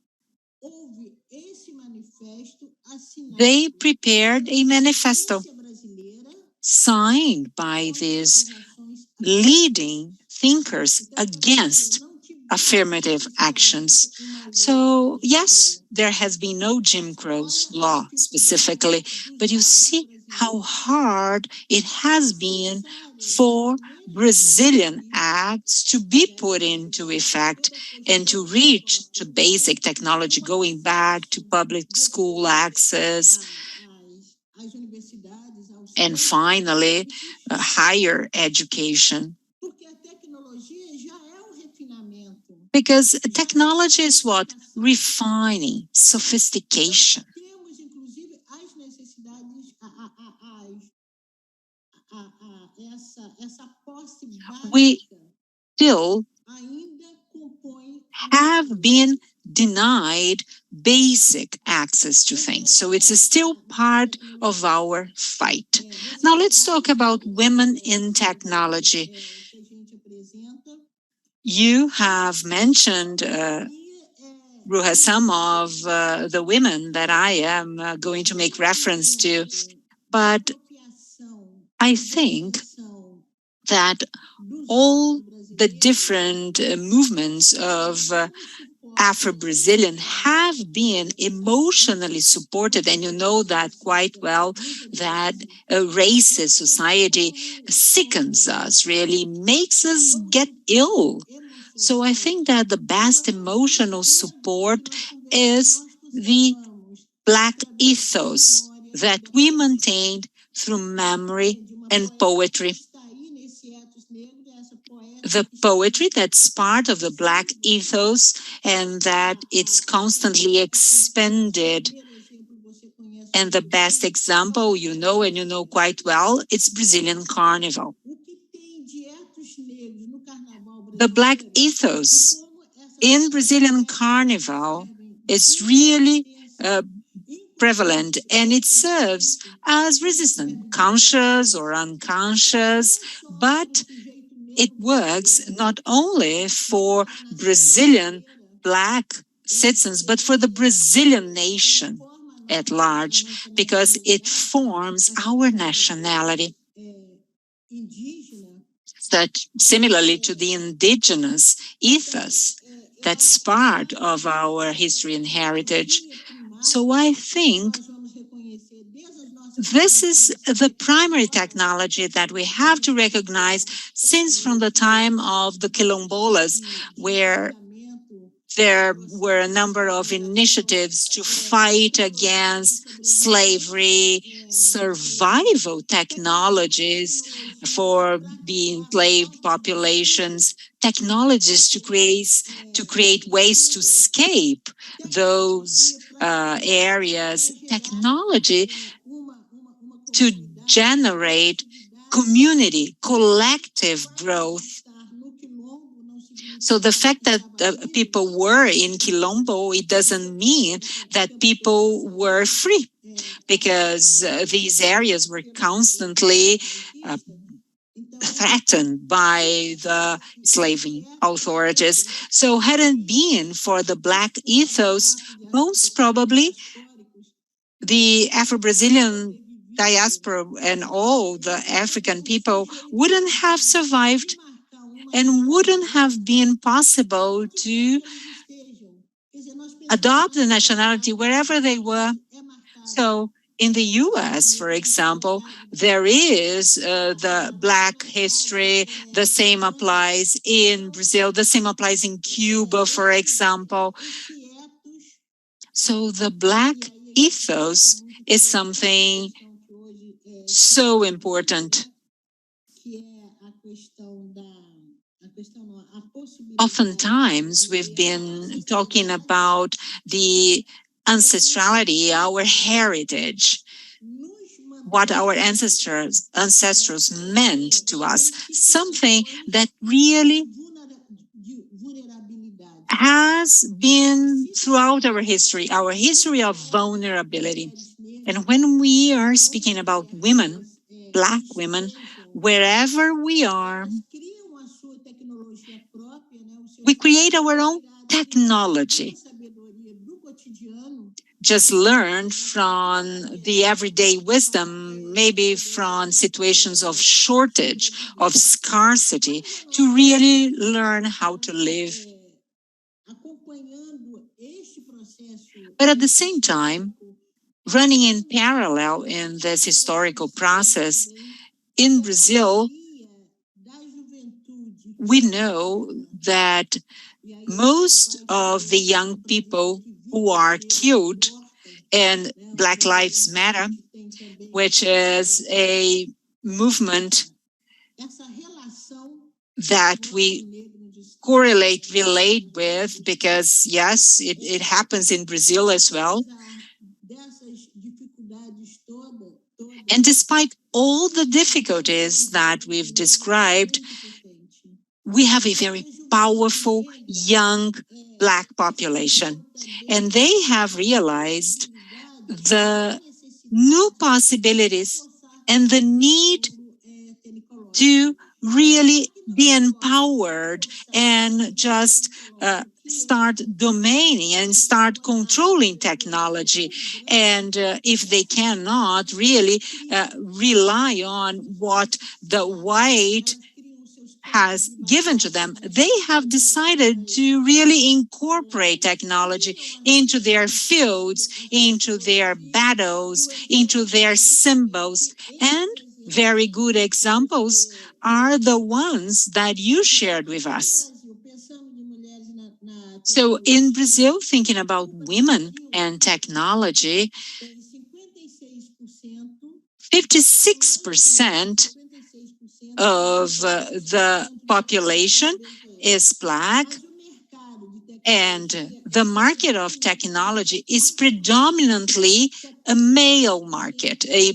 they prepared a manifesto signed by these leading thinkers against affirmative actions. So yes, there has been no Jim Crow's law specifically, but you see how hard it has been for Brazilian acts to be put into effect and to reach to basic technology, going back to public school access, and finally, higher education. Because technology is what? Refining, sophistication. We still have been denied basic access to things. So it's still part of our fight. Now let's talk about women in technology. You have mentioned, Ruha, some of the women that I am going to make reference to, but I think that all the different movements of Afro-Brazilian have been emotionally supported, and you know that quite well, that a racist society sickens us, really makes us get ill. So I think that the best emotional support is the Black ethos that we maintained through memory and poetry. The poetry that's part of the Black ethos and that it's constantly expanded. And the best example, you know, and you know quite well, it's Brazilian Carnival. The Black ethos in Brazilian Carnival is really prevalent, and it serves as resistance, conscious or unconscious, but it works not only for Brazilian Black citizens, but for the Brazilian nation at large, because it forms our nationality. Such similarly to the indigenous ethos, that's part of our history and heritage. So I think this is the primary technology that we have to recognize since from the time of the Killombos, where there were a number of initiatives to fight against slavery, survival technologies for the enslaved populations, technologies to create ways to escape those areas, technology to generate community, collective growth. So the fact that people were in Quilombo, it doesn't mean that people were free, because these areas were constantly threatened by the enslaving authorities. So had it been for the Black ethos, most probably the Afro-Brazilian diaspora and all the African people wouldn't have survived and wouldn't have been possible to adopt the nationality wherever they were. So in the US, for example, there is the Black history. The same applies in Brazil. The same applies in Cuba, for example. So the Black ethos is something so important. Oftentimes, we've been talking about the ancestrality, our heritage, what our ancestors meant to us, something that really has been throughout our history of vulnerability. And when we are speaking about women, Black women, wherever we are, we create our own technology. Just learn from the everyday wisdom, maybe from situations of shortage, of scarcity, to really learn how to live. But at the same time, running in parallel in this historical process, in Brazil, we know that most of the young people who are killed in Black Lives Matter, which is a movement that we relate with, because yes, it happens in Brazil as well. And despite all the difficulties that we've described, we have a very powerful young Black population, and they have realized the new possibilities and the need to really be empowered and just start domaining and start controlling technology. And if they cannot really rely on what the white has given to them, they have decided to really incorporate technology into their fields, into their battles, into their symbols. And very good examples are the ones that you shared with us. So in Brazil, thinking about women and technology, 56% of the population is Black, and the market of technology is predominantly a male market, a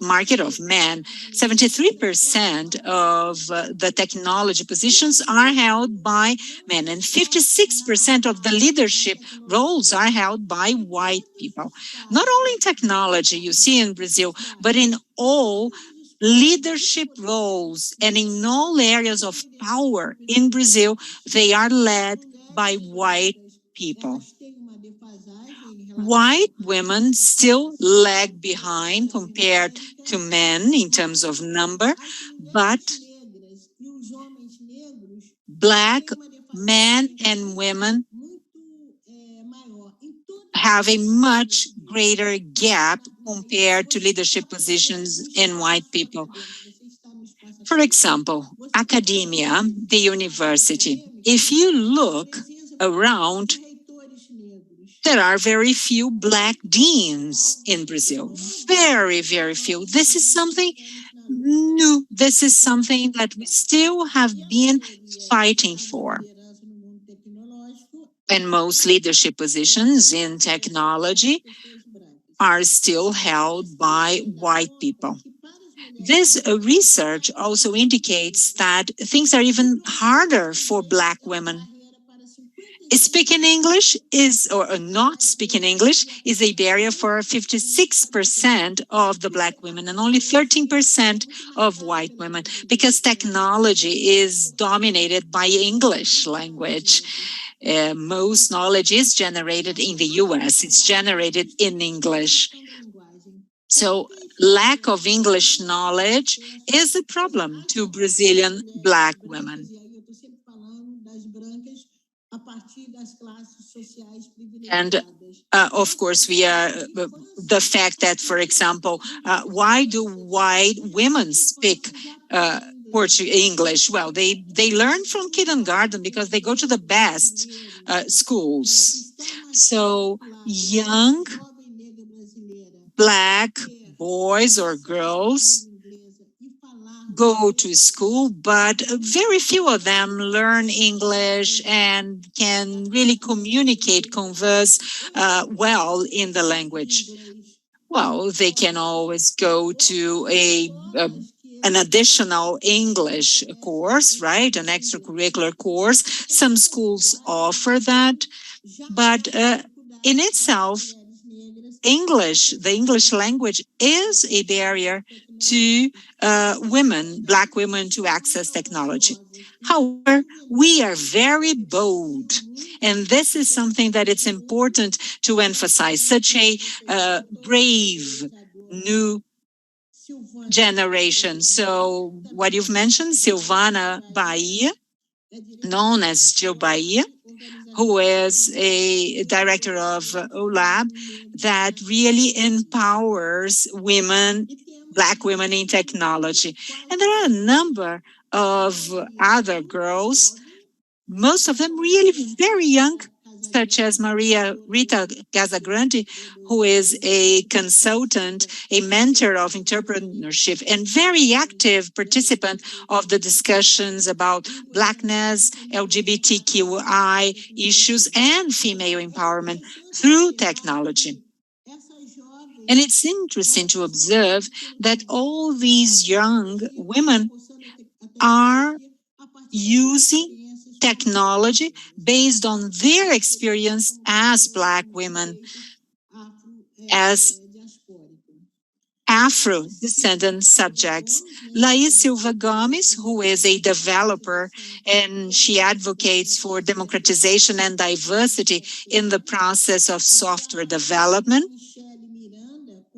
market of men. 73% of the technology positions are held by men, and 56% of the leadership roles are held by white people. Not only in technology, you see in Brazil, but in all leadership roles and in all areas of power in Brazil, they are led by white people. White women still lag behind compared to men in terms of number, but Black men and women have a much greater gap compared to leadership positions in white people. For example, academia, the university. If you look around, there are very few Black deans in Brazil. Very, very few. This is something new. This is something that we still have been fighting for. And most leadership positions in technology are still held by white people. This research also indicates that things are even harder for Black women. Speaking English is, or not speaking English, is a barrier for 56% of the Black women and only 13% of white women, because technology is dominated by English language. Most knowledge is generated in the US, it's generated in English. So lack of English knowledge is a problem to Brazilian Black women. And of course, we are the fact that, for example, why do white women speak English? Well, they learn from kindergarten because they go to the best schools. So young Black boys or girls go to school, but very few of them learn English and can really communicate, converse well in the language. Well, they can always go to an additional English course, right? An extracurricular course. Some schools offer that, but in itself, the English language is a barrier to women, Black women, to access technology. However, we are very bold, and this is something that it's important to emphasize. Such a brave new generation. So what you've mentioned, Silvana Bahia, known as Jill Bahia, who is a director of Olavo, that really empowers women, Black women in technology. And there are a number of other girls, most of them really very young, such as Maria Rita Casagrande, who is a consultant, a mentor of entrepreneurship, and very active participant of the discussions about Blackness, LGBTQI issues, and female empowerment through technology. And it's interesting to observe that all these young women are using technology based on their experience as Black women, as Afro-descendant subjects. Laís Silva Gomes, who is a developer, and she advocates for democratization and diversity in the process of software development.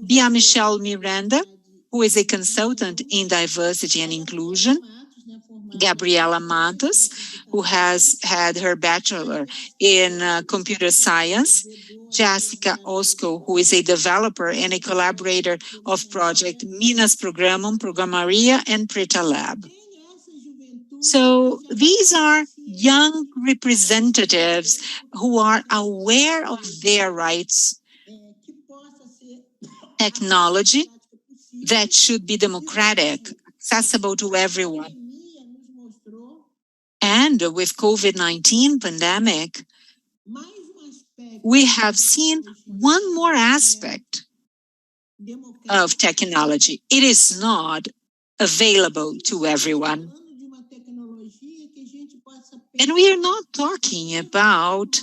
Bia Michelle Miranda, who is a consultant in diversity and inclusion. Gabriela Matos, who has had her bachelor in computer science, Jessica Osco, who is a developer and a collaborator of project Minas Programam, Programaria, and Preta Lab. So these are young representatives who are aware of their rights, technology that should be democratic, accessible to everyone. And with COVID-19 pandemic, we have seen one more aspect of technology. It is not available to everyone. And we are not talking about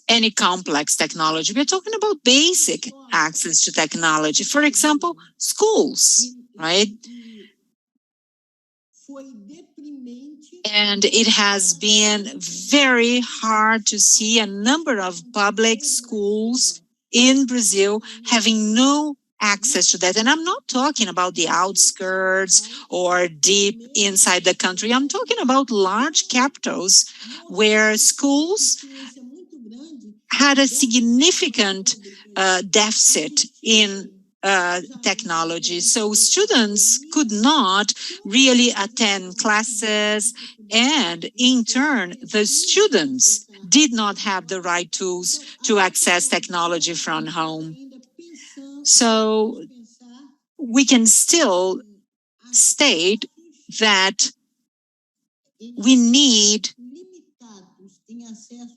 any complex technology. We're talking about basic access to technology. For example, schools, right? And it has been very hard to see a number of public schools in Brazil having no access to that. And I'm not talking about the outskirts or deep inside the country. I'm talking about large capitals where schools had a significant deficit in technology. So students could not really attend classes, and in turn, the students did not have the right tools to access technology from home. So we can still state that we need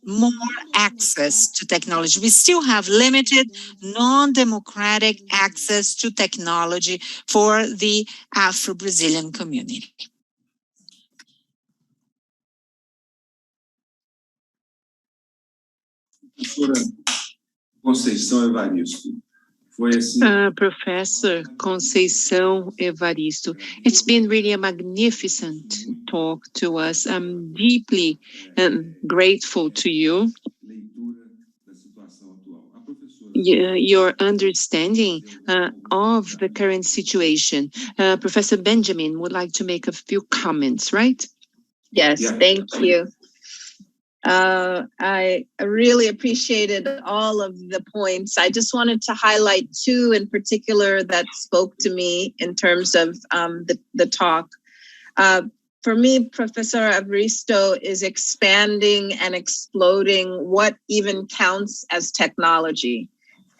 more access to technology. We still have limited, non-democratic access to technology for the Afro-Brazilian community. Conceição Evaristo. Professor Conceição Evaristo, it's been really a magnificent talk to us. I'm deeply grateful to you. Your understanding of the current situation. Professor Benjamin would like to make a few comments, right? Yes, thank you. I really appreciated all of the points. I just wanted to highlight two in particular that spoke to me in terms of the talk. For me, Professor Evaristo is expanding and exploding what even counts as technology.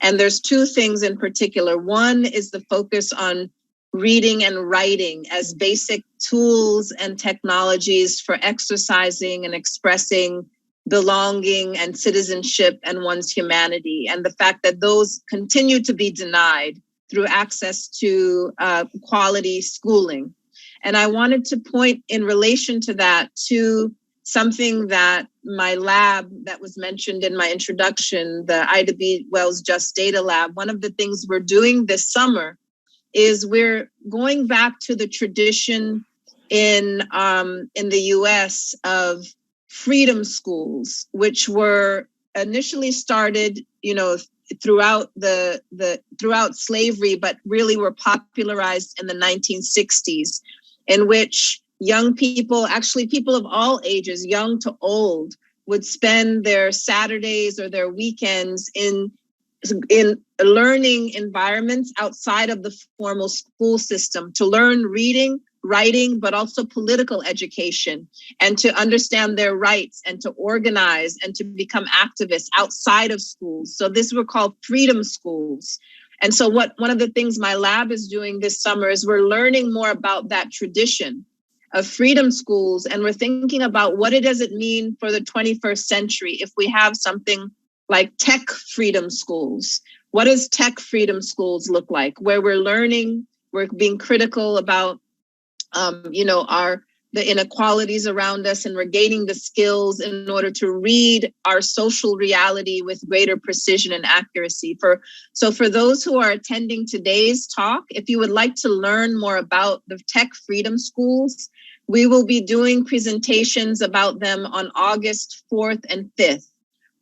And there's two things in particular. One is the focus on reading and writing as basic tools and technologies for exercising and expressing belonging and citizenship and one's humanity, and the fact that those continue to be denied through access to quality schooling. And I wanted to point in relation to that to something that my lab that was mentioned in my introduction, the Ida B. Wells Just Data Lab, one of the things we're doing this summer is we're going back to the tradition in the US of freedom schools, which were initially started, throughout throughout slavery, but really were popularized in the 1960s, in which young people, actually people of all ages, young to old, would spend their Saturdays or their weekends in learning environments outside of the formal school system to learn reading, writing, but also political education, and to understand their rights and to organize and to become activists outside of schools. So these were called freedom schools. And so one of the things my lab is doing this summer is we're learning more about that tradition of freedom schools. And we're thinking about what does it mean for the 21st century if we have something like tech freedom schools. What does tech freedom schools look like? Where we're learning, we're being critical about the inequalities around us, and we're gaining the skills in order to read our social reality with greater precision and accuracy. So for those who are attending today's talk, if you would like to learn more about the tech freedom schools, we will be doing presentations about them on August 4th and 5th.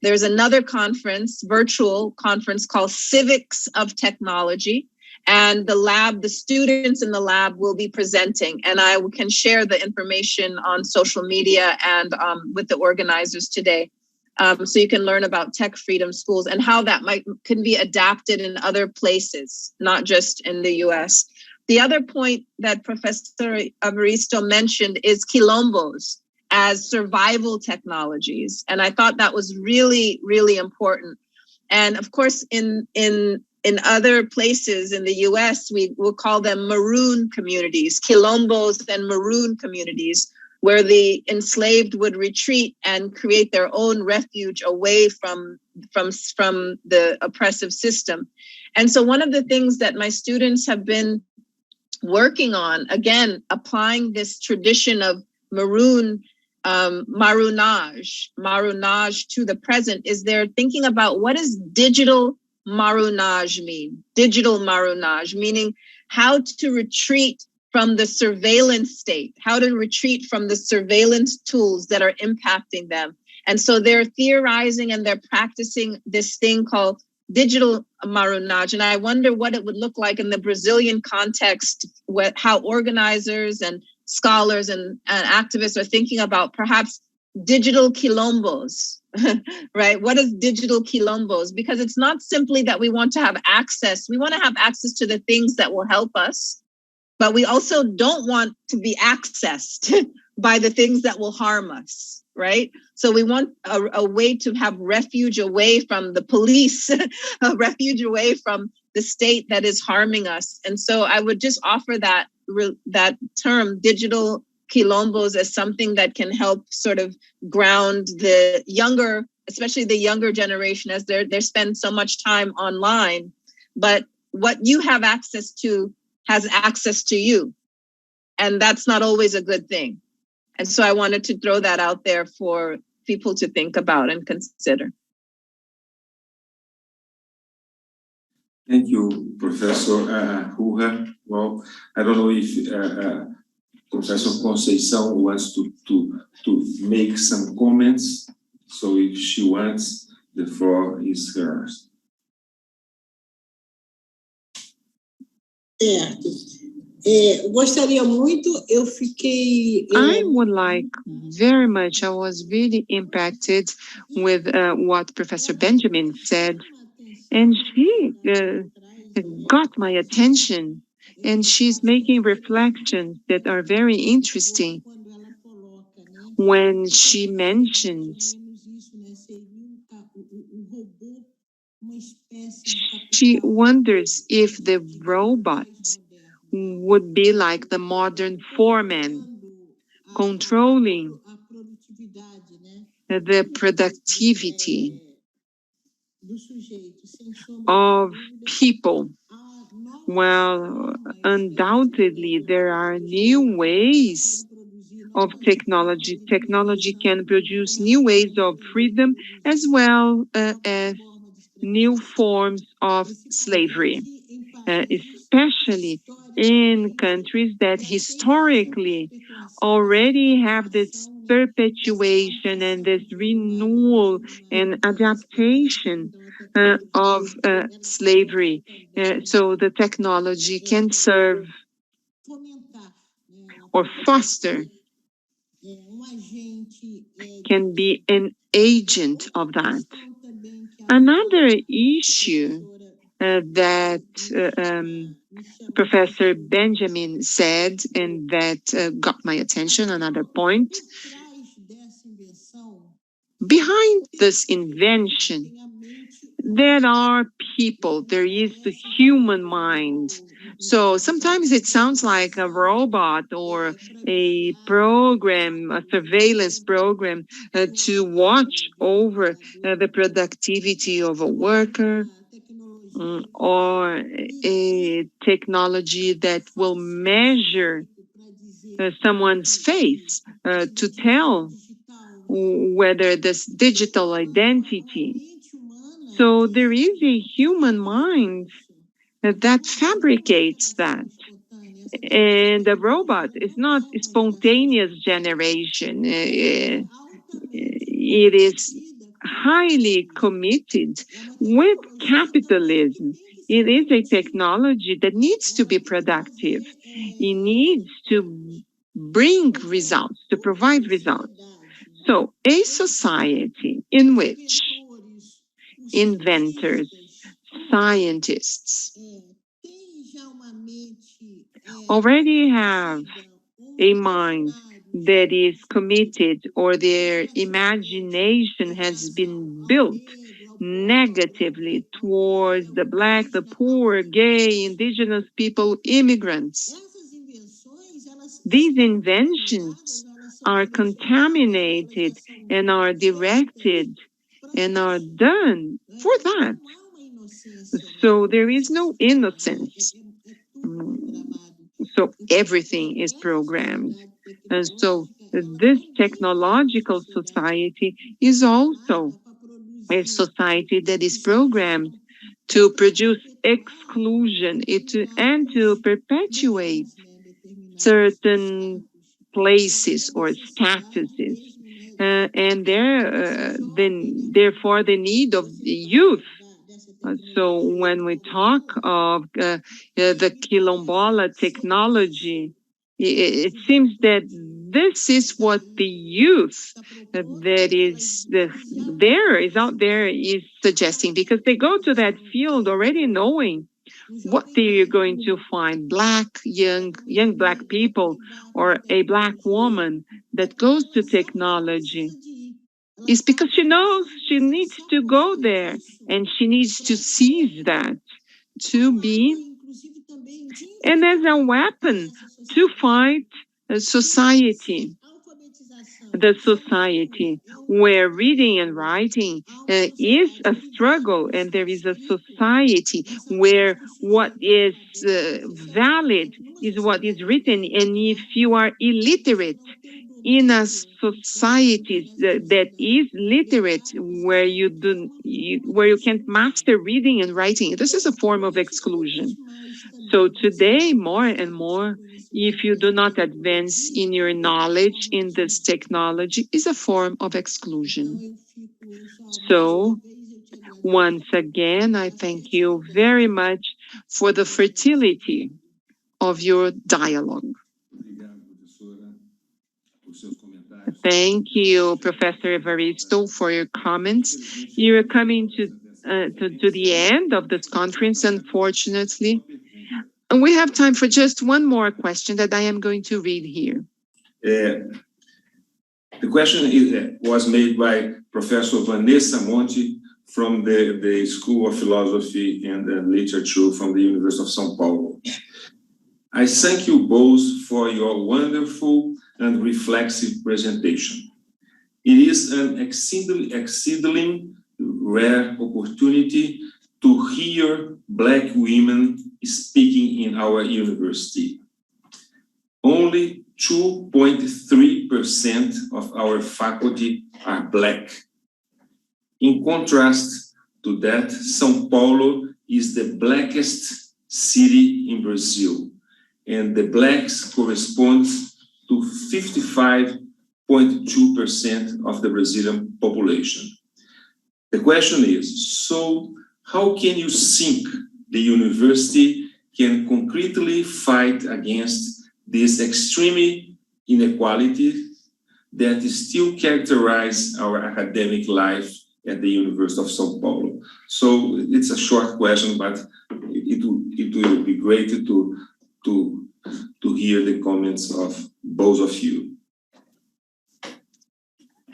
There's another conference, virtual conference called Civics of Technology. And the students in the lab will be presenting, and I can share the information on social media and with the organizers today. So you can learn about tech freedom schools and how that can be adapted in other places, not just in the US. The other point that Professor Evaristo mentioned is Killombos as survival technologies. And I thought that was really, really important. And of course, in other places in the US, we will call them maroon communities, Killombos and maroon communities, where the enslaved would retreat and create their own refuge away from the oppressive system. And so one of the things that my students have been working on, again, applying this tradition of maroonage to the present, is they're thinking about what does digital maroonage mean? Digital maroonage, meaning how to retreat from the surveillance state, how to retreat from the surveillance tools that are impacting them. And so they're theorizing and they're practicing this thing called digital maroonage. And I wonder what it would look like in the Brazilian context, how organizers and scholars and activists are thinking about perhaps digital quilombos, right? What is digital quilombos? Because it's not simply that we want to have access. We want to have access to the things that will help us, but we also don't want to be accessed by the things that will harm us, right? So we want a way to have refuge away from the police, a refuge away from the state that is harming us. And so I would just offer that term, digital quilombos, as something that can help sort of ground the younger, especially the younger generation, as they spend so much time online. But what you have access to has access to you. And that's not always a good thing. And so I wanted to throw that out there for people to think about and consider. Thank you, Professor Ruha. Well, I don't know if Professor Conceição wants to make some comments. So if she wants, the floor is hers. Gostaria muito, eu fiquei... I would like very much, I was really impacted with what Professor Benjamin said, and she got my attention, and she's making reflections that are very interesting when she mentions she wonders if the robots would be like the modern foreman, controlling the productivity of people. Well, undoubtedly, there are new ways of technology. Technology can produce new ways of freedom as well as new forms of slavery, especially in countries that historically already have this perpetuation and this renewal and adaptation of slavery. So the technology can serve or foster, can be an agent of that. Another issue that Professor Benjamin said, and that got my attention, another point, behind this invention, there are people, there is the human mind. So sometimes it sounds like a robot or a program, a surveillance program to watch over the productivity of a worker, or a technology that will measure someone's face to tell whether this digital identity. So there is a human mind that fabricates that. And the robot is not a spontaneous generation. It is highly committed with capitalism it is a technology that needs to be productive. It needs to bring results, to provide results. So a society in which inventors, scientists already have a mind that is committed, or their imagination has been built negatively towards the Black, the poor, gay, indigenous people, immigrants. These inventions are contaminated and are directed and are done for that. So there is no innocence. So everything is programmed. And so this technological society is also a society that is programmed to produce exclusion and to perpetuate certain places or statuses. And therefore the need of the youth. So when we talk of the Quilombola technology, it seems that this is what the youth that is out there is suggesting, because they go to that field already knowing what they're going to find. Young Black people, or a Black woman that goes to technology, is because she knows she needs to go there and she needs to seize that to be, and as a weapon to fight society. The society where reading and writing is a struggle, and there is a society where what is valid is what is written, and if you are illiterate in a society that is literate, where you can't master reading and writing, this is a form of exclusion. So today, more and more, if you do not advance in your knowledge in this technology, is a form of exclusion. So once again, I thank you very much for the fertility of your dialogue. Thank you, Professor Evaristo, for your comments. You're coming to the end of this conference, unfortunately. And we have time for just one more question that I am going to read here. The question was made by Professor Vanessa Monte from the School of Philosophy and Literature from the University of São Paulo. I thank you both for your wonderful and reflexive presentation. It is an exceedingly rare opportunity to hear Black women speaking in our university. Only 2.3% of our faculty are Black. In contrast to that, São Paulo is the Blackest city in Brazil, and the Blacks correspond to 55.2% of the Brazilian population. The question is, so how can you think the university can concretely fight against this extreme inequality that still characterize our academic life at the University of São Paulo? So it's a short question, but it will be great to hear the comments of both of you.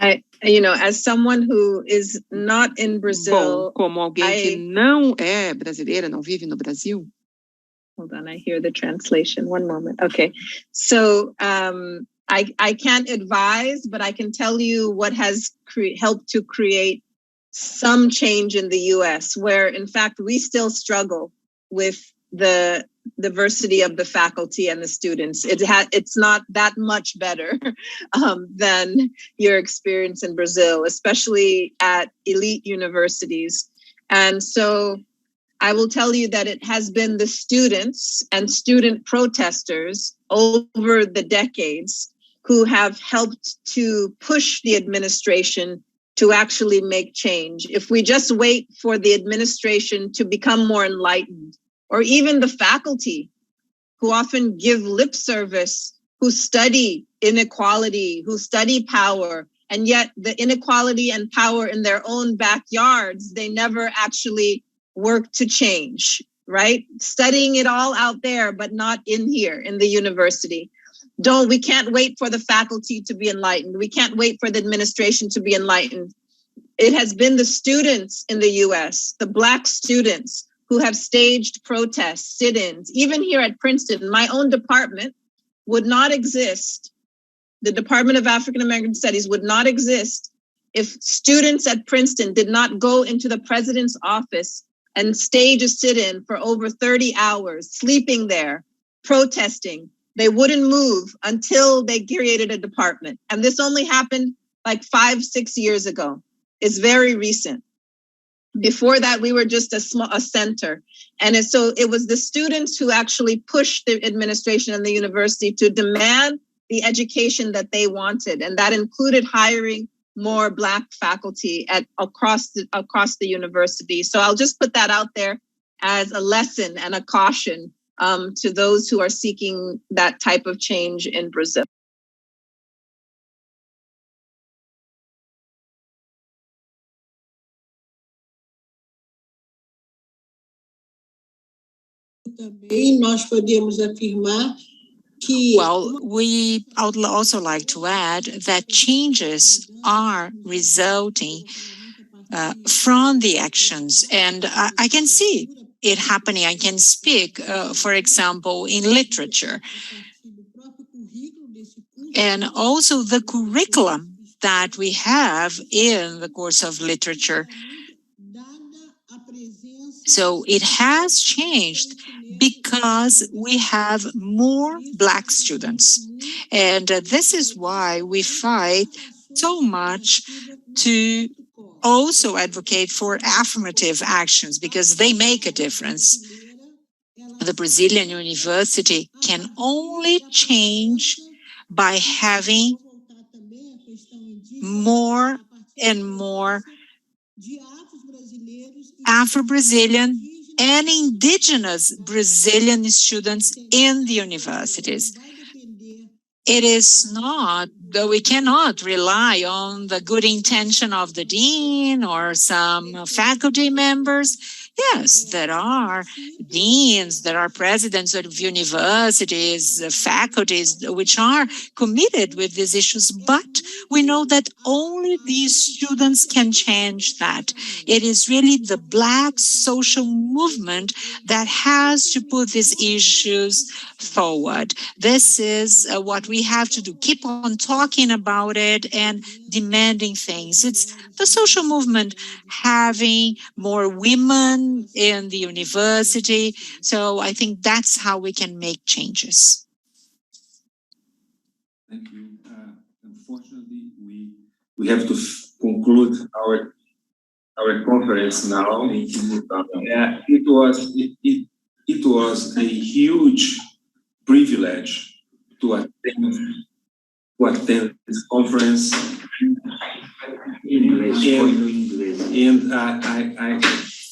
As someone who is not in Brazil, como alguém que não é brasileira, não vive no Brasil. Hold on, I hear the translation. One moment. Okay. So I can't advise, but I can tell you what has helped to create some change in the US, where in fact we still struggle with the diversity of the faculty and the students. It's not that much better than your experience in Brazil, especially at elite universities. And so I will tell you that it has been the students and student protesters over the decades who have helped to push the administration to actually make change. If we just wait for the administration to become more enlightened, or even the faculty who often give lip service, who study inequality, who study power, and yet the inequality and power in their own backyards, they never actually work to change, right? Studying it all out there, but not in here, in the university. We can't wait for the faculty to be enlightened. We can't wait for the administration to be enlightened. It has been the students in the US, the Black students, who have staged protests, sit-ins. Even here at Princeton, my own department would not exist. The Department of African American Studies would not exist if students at Princeton did not go into the president's office and stage a sit-in for over 30 hours, sleeping there, protesting. They wouldn't move until they created a department. And this only happened like 5-6 years ago. It's very recent. Before that, we were just a center. And so it was the students who actually pushed the administration and the university to demand the education that they wanted. And that included hiring more Black faculty across the university. So I'll just put that out there as a lesson and a caution to those who are seeking that type of change in Brazil. Well, I would also like to add that changes are resulting from the actions, and I can see it happening. I can speak, for example, in literature, and also the curriculum that we have in the course of literature. So it has changed because we have more Black students. And this is why we fight so much to also advocate for affirmative actions, because they make a difference. The Brazilian university can only change by having more and more Afro-Brazilian and indigenous Brazilian students in the universities. It is not, though we cannot rely on the good intention of the dean or some faculty members. Yes, there are deans, there are presidents of universities, faculties which are committed with these issues, but we know that only these students can change that. It is really the Black social movement that has to put these issues forward. This is what we have to do, keep on talking about it and demanding things. It's the social movement having more women in the university. So I think that's how we can make changes. Thank you. Unfortunately, we have to conclude our conference now. It was a huge privilege to attend this conference. And I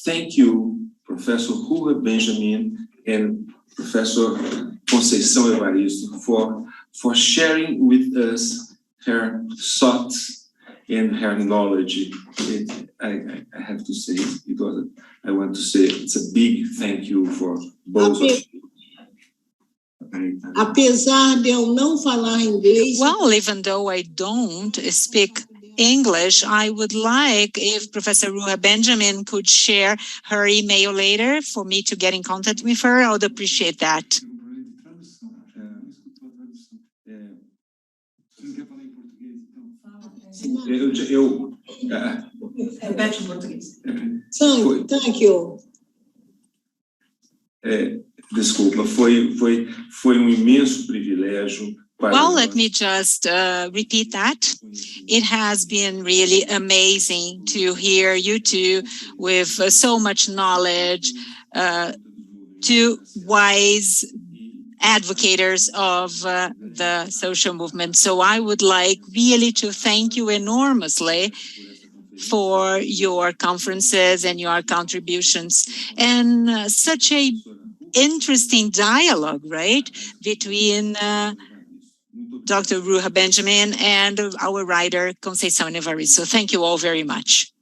thank you, Professor Ruha Benjamin and Professor Conceição Evaristo for sharing with us her thoughts and her knowledge. I have to say, I want to say it's a big thank you for both of you. Apesar de eu não falar inglês, well, even though I don't speak English, I would like if Professor Ruha Benjamin could share her email later for me to get in contact with her. I would appreciate that. Thank you. Desculpa, foi imenso privilégio. Well, let me just repeat that. It has been really amazing to hear you two with so much knowledge, two wise advocates of the social movement. So I would like really to thank you enormously for your conferences and your contributions, and such a interesting dialogue, right, between Dr. Ruha Benjamin and our writer, Conceição Evaristo. So thank you all very much.